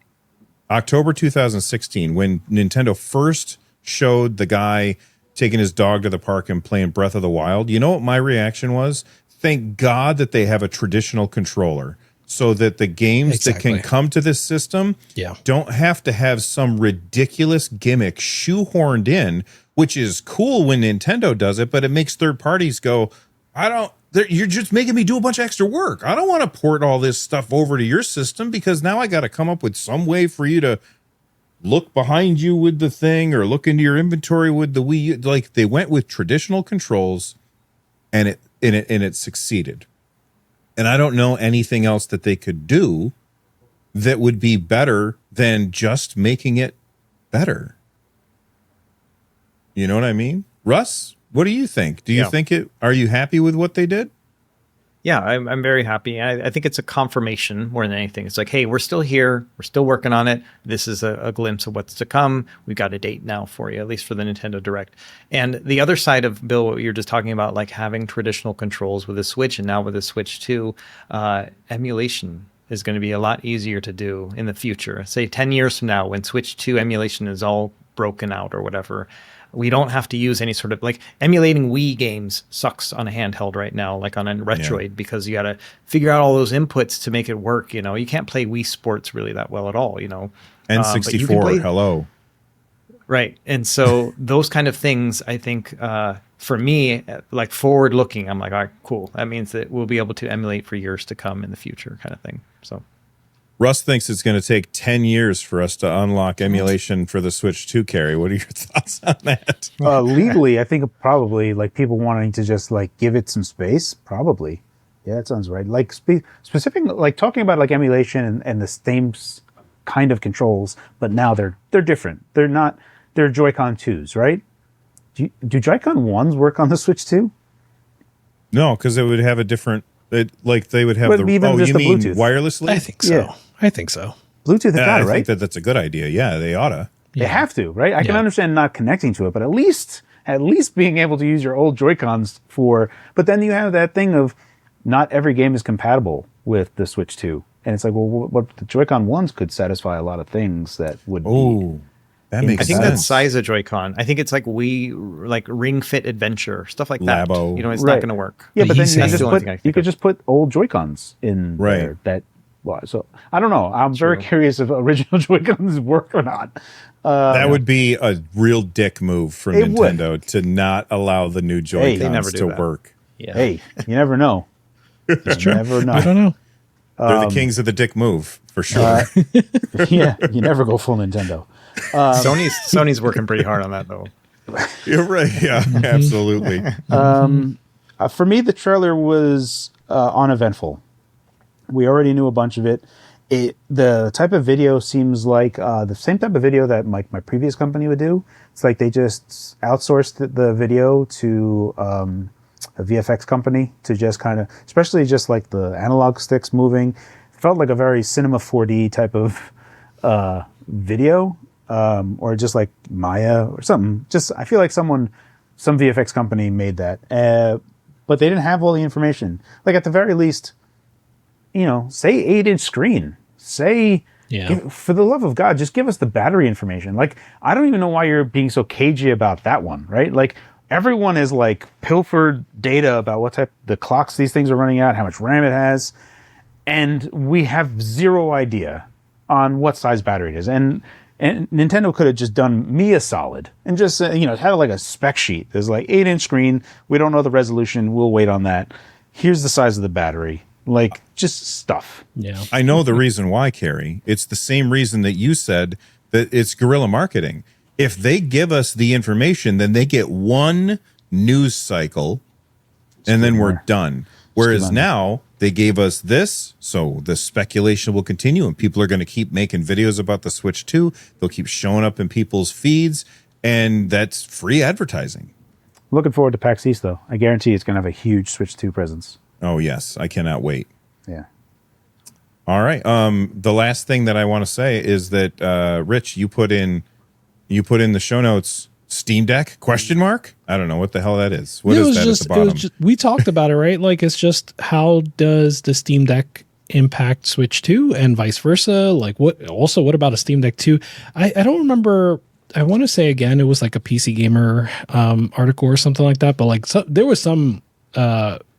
October 2016, when Nintendo first showed the guy taking his dog to the park and playing Breath of the Wild, you know what my reaction was? Thank God that they have a traditional controller so that the games that can come to this system don't have to have some ridiculous gimmick shoehorned in, which is cool when Nintendo does it, but it makes third parties go, you're just making me do a bunch of extra work. I don't want to port all this stuff over to your system because now I got to come up with some way for you to look behind you with the thing or look into your inventory with the Wii U. Like they went with traditional controls and it succeeded. And I don't know anything else that they could do that would be better than just making it better. You know what I mean? Russ? What do you think? Do you think are you happy with what they did? Yeah, I'm very happy. I think it's a confirmation more than anything. It's like, hey, we're still here. We're still working on it. This is a glimpse of what's to come. We've got a date now for you, at least for the Nintendo Direct. And the other side of, Bill, what you're just talking about, like having traditional controls with a Switch and now with a Switch 2, emulation is going to be a lot easier to do in the future. Say 10 years from now when Switch 2 emulation is all broken out or whatever, we don't have to use any sort of like emulating Wii games sucks on a handheld right now, like on a Retroid, because you got to figure out all those inputs to make it work. You know, you can't play Wii Sports really that well at all, you know. N64, hello. Right. And so those kind of things, I think, for me, like forward looking, I'm like, all right, cool. That means that we'll be able to emulate for years to come in the future kind of thing. So Russ thinks it's going to take 10 years for us to unlock emulation for the Switch 2, Carrie. What are your thoughts on that? Legally, I think probably like people wanting to just like give it some space. Probably. Yeah, that sounds right. Like specific, like talking about like emulation and the same kind of controls, but now they're different. They're Joy-Con 2s, right? Do Joy-Con 1s work on the Switch 2? No, because it would have a different, they would have but you mean Bluetooth? Wirelessly? I think so. Yeah. I think so. Bluetooth is I right? think that's a good idea. Yeah, they oughta. They have to, right? I can understand not connecting to it, but at least being able to use your old Joy-Cons but then you have that thing of not every game is compatible with the Switch 2. And it's like, well, what the Joy-Con 1s could satisfy a lot of things that would be. That makes I think sense. that's size of Joy-Con. I think it's like like Ring Fit Adventure, stuff like that. Labo. You know, it's Right. not going to work. Yeah, But but then he's you, saying- just That's the only put, thing I you think could of. just put old Joy-Cons in Right. there. That well, so I don't know. I'm very True. curious if original Joy-Cons work or not. That would be a real dick move from It would. Nintendo to not allow the new They never Joy-Cons do to that. work. Yeah. Hey, you never know. It's true. Never know. I don't know. They're the kings of the dick move, for sure. Yeah, you never go full Nintendo. Sony's working pretty hard on that though. You're right. Yeah, absolutely. For me, the trailer was uneventful. We already knew a bunch of it. The type of video seems like the same type of video that my previous company would do. It's like they just outsourced the video to a VFX company to just kind of, especially just like the analog sticks moving. It felt like a very Cinema 4D type of video, or just like Maya or something. Just I feel like some VFX company made that, but they didn't have all the information. Like at the very least, say 8-inch screen. Say, Yeah. for the love of God, just give us the battery information. Like, I don't even know why you're being so cagey about that one, right? Like, everyone is like pilfered data about what type the clocks these things are running at, how much RAM it has, and we have zero idea on what size battery it is. And Nintendo could have just done me a solid and just had like a spec sheet. There's like 8-inch screen. We don't know the resolution. We'll wait on that. Here's the size of the battery. Like, just stuff. Yeah. I know the reason why, Carrie. It's the same reason that you said that it's guerrilla marketing. If they give us the information, then they get one news cycle, and then we're done. Whereas now they gave us this, so the speculation will continue, and people are going to keep making videos about the Switch 2. They'll keep showing up in people's feeds, and that's free advertising. Looking forward to PAX East, though. I guarantee it's going to have a huge Switch 2 presence. Oh, yes. I cannot wait. Yeah. All right. The last thing that I want to say is that, Rich, you put in the show notes Steam Deck ? I don't know what the hell that is. What is that at the bottom? We talked about it, right? Like, it's just how does the Steam Deck impact Switch 2 and vice versa? Like, what about a Steam Deck 2? I don't remember. I want to say again, it was like a PC Gamer article or something like that. But like, there was some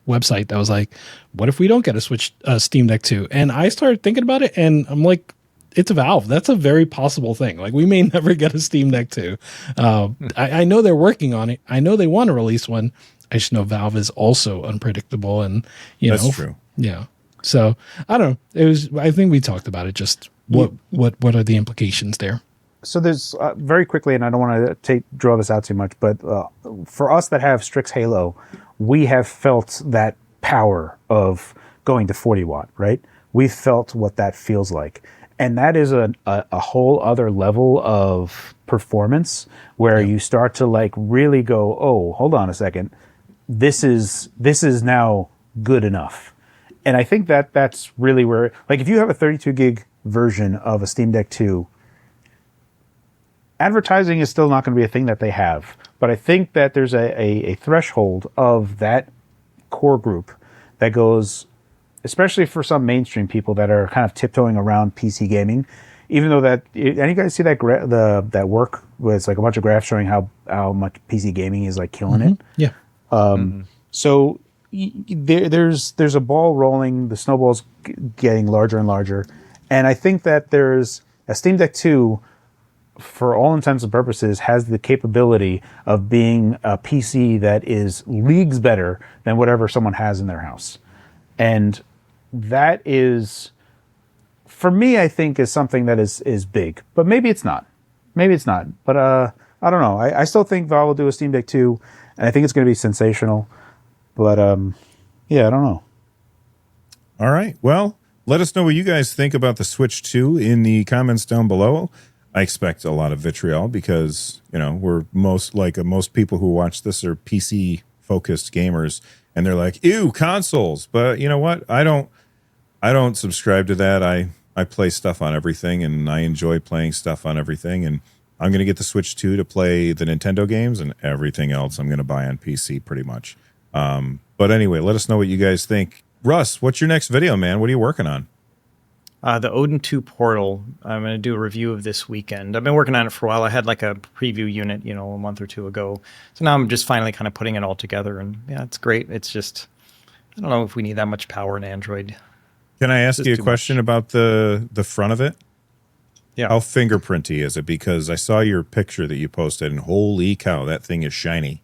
website that was like, what if we don't get a Steam Deck 2? And I started thinking about it, and I'm like, it's a Valve. That's a very possible thing. Like, we may never get a Steam Deck 2. I know they're working on it. I know they want to release one. I just know Valve is also unpredictable, and That's true. Yeah. So I don't know. I think we talked about it. Just what are the implications there? So there's very quickly, and I don't want to draw this out too much, but for us that have Strix Halo, we have felt that power of going to 40 watt, right? We felt what that feels like. And that is a whole other level of performance where you start to like really go, oh, hold on a second. This is now good enough. And I think that's really where, like, if you have a 32 gig version of a Steam Deck 2, advertising is still not going to be a thing that they have. But I think that there's a threshold of that core group that goes, especially for some mainstream people that are kind of tiptoeing around PC gaming, even though and you guys see that that work where it's like a bunch of graphs showing how much PC gaming is like killing it. Yeah. So there's a ball rolling, the snowball's getting larger and larger, and I think that there's a Steam Deck 2, for all intents and purposes, has the capability of being a PC that is leagues better than whatever someone has in their house. And that is, for me, I think is something that is big. But maybe it's not. But I don't know. I still think Valve will do a Steam Deck 2, and I think it's going to be sensational. But yeah, I don't know. All right. Well, let us know what you guys think about the Switch 2 in the comments down below. I expect a lot of vitriol because, we're most people who watch this are PC focused gamers, and they're like, ew, consoles. But you know what? I don't subscribe to that. I play stuff on everything, and I enjoy playing stuff on everything. And I'm going to get the Switch 2 to play the Nintendo games, and everything else I'm going to buy on PC pretty much. But anyway, let us know what you guys think. Russ, what's your next video, man? What are you working on? The Odin 2 Portal, I'm going to do a review of this weekend. I've been working on it for a while. I had like a preview unit, a month or two ago. So now I'm just finally kind of putting it all together. And yeah, it's great. It's just, I don't know if we need that much power in Android. Can I ask you a question about the front of it? Yeah. How fingerprinty is it? Because I saw your picture that you posted, and holy cow, that thing is shiny.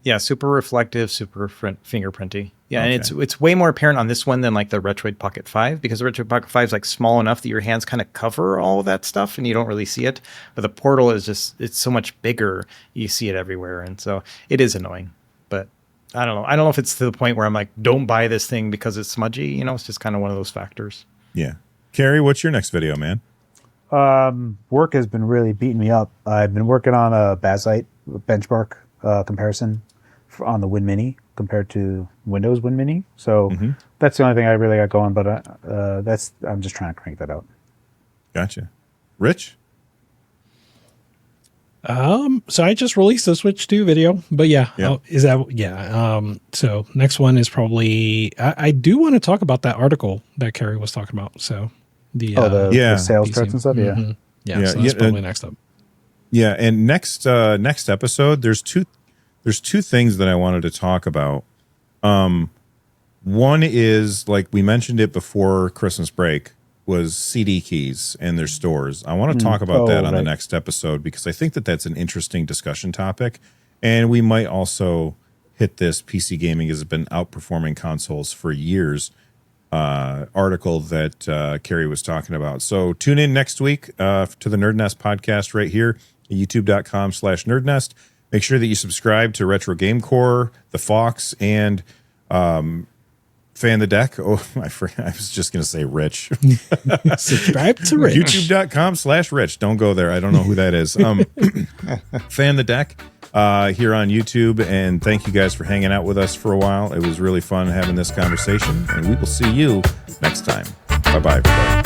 Yeah, super reflective, super fingerprinty. Yeah, okay. And it's way more apparent on this one than like the Retroid Pocket 5, because the Retroid Pocket 5 is like small enough that your hands kind of cover all of that stuff and you don't really see it. But the Portal is just, it's so much bigger, you see it everywhere. And so it is annoying. But I don't know. I don't know if it's to the point where I'm like, don't buy this thing because it's smudgy. It's just kind of one of those factors. Yeah. Carrie, what's your next video, man? Work has been really beating me up. I've been working on a Bazite benchmark comparison on the Win Mini compared to Windows Win Mini. So that's the only thing I really got going, but I'm just trying to crank that out. Gotcha. Rich? So I just released a Switch 2 video, but so next one is probably, I do want to talk about that article that Carrie was talking about. So the sales charts and stuff. Mm-hmm. Yeah. So that's probably next up. Yeah. And next episode, there's two things that I wanted to talk about. One is, like we mentioned it before Christmas break, was CD keys and their stores. I want to talk about that on the next episode, because I think that that's an interesting discussion topic. And we might also hit this PC gaming has been outperforming consoles for years article that Carrie was talking about. So tune in next week to the Nerd Nest podcast right here at youtube.com/nerdnest. Make sure that you subscribe to Retro Game Core, The Fox, and Fan the Deck. Oh, I was just going to say Rich. Subscribe to Rich. YouTube.com/Rich. Don't go there. I don't know who that is. Fan the Deck here on YouTube. And thank you guys for hanging out with us for a while. It was really fun having this conversation. And we will see you next time. Bye-bye, everybody.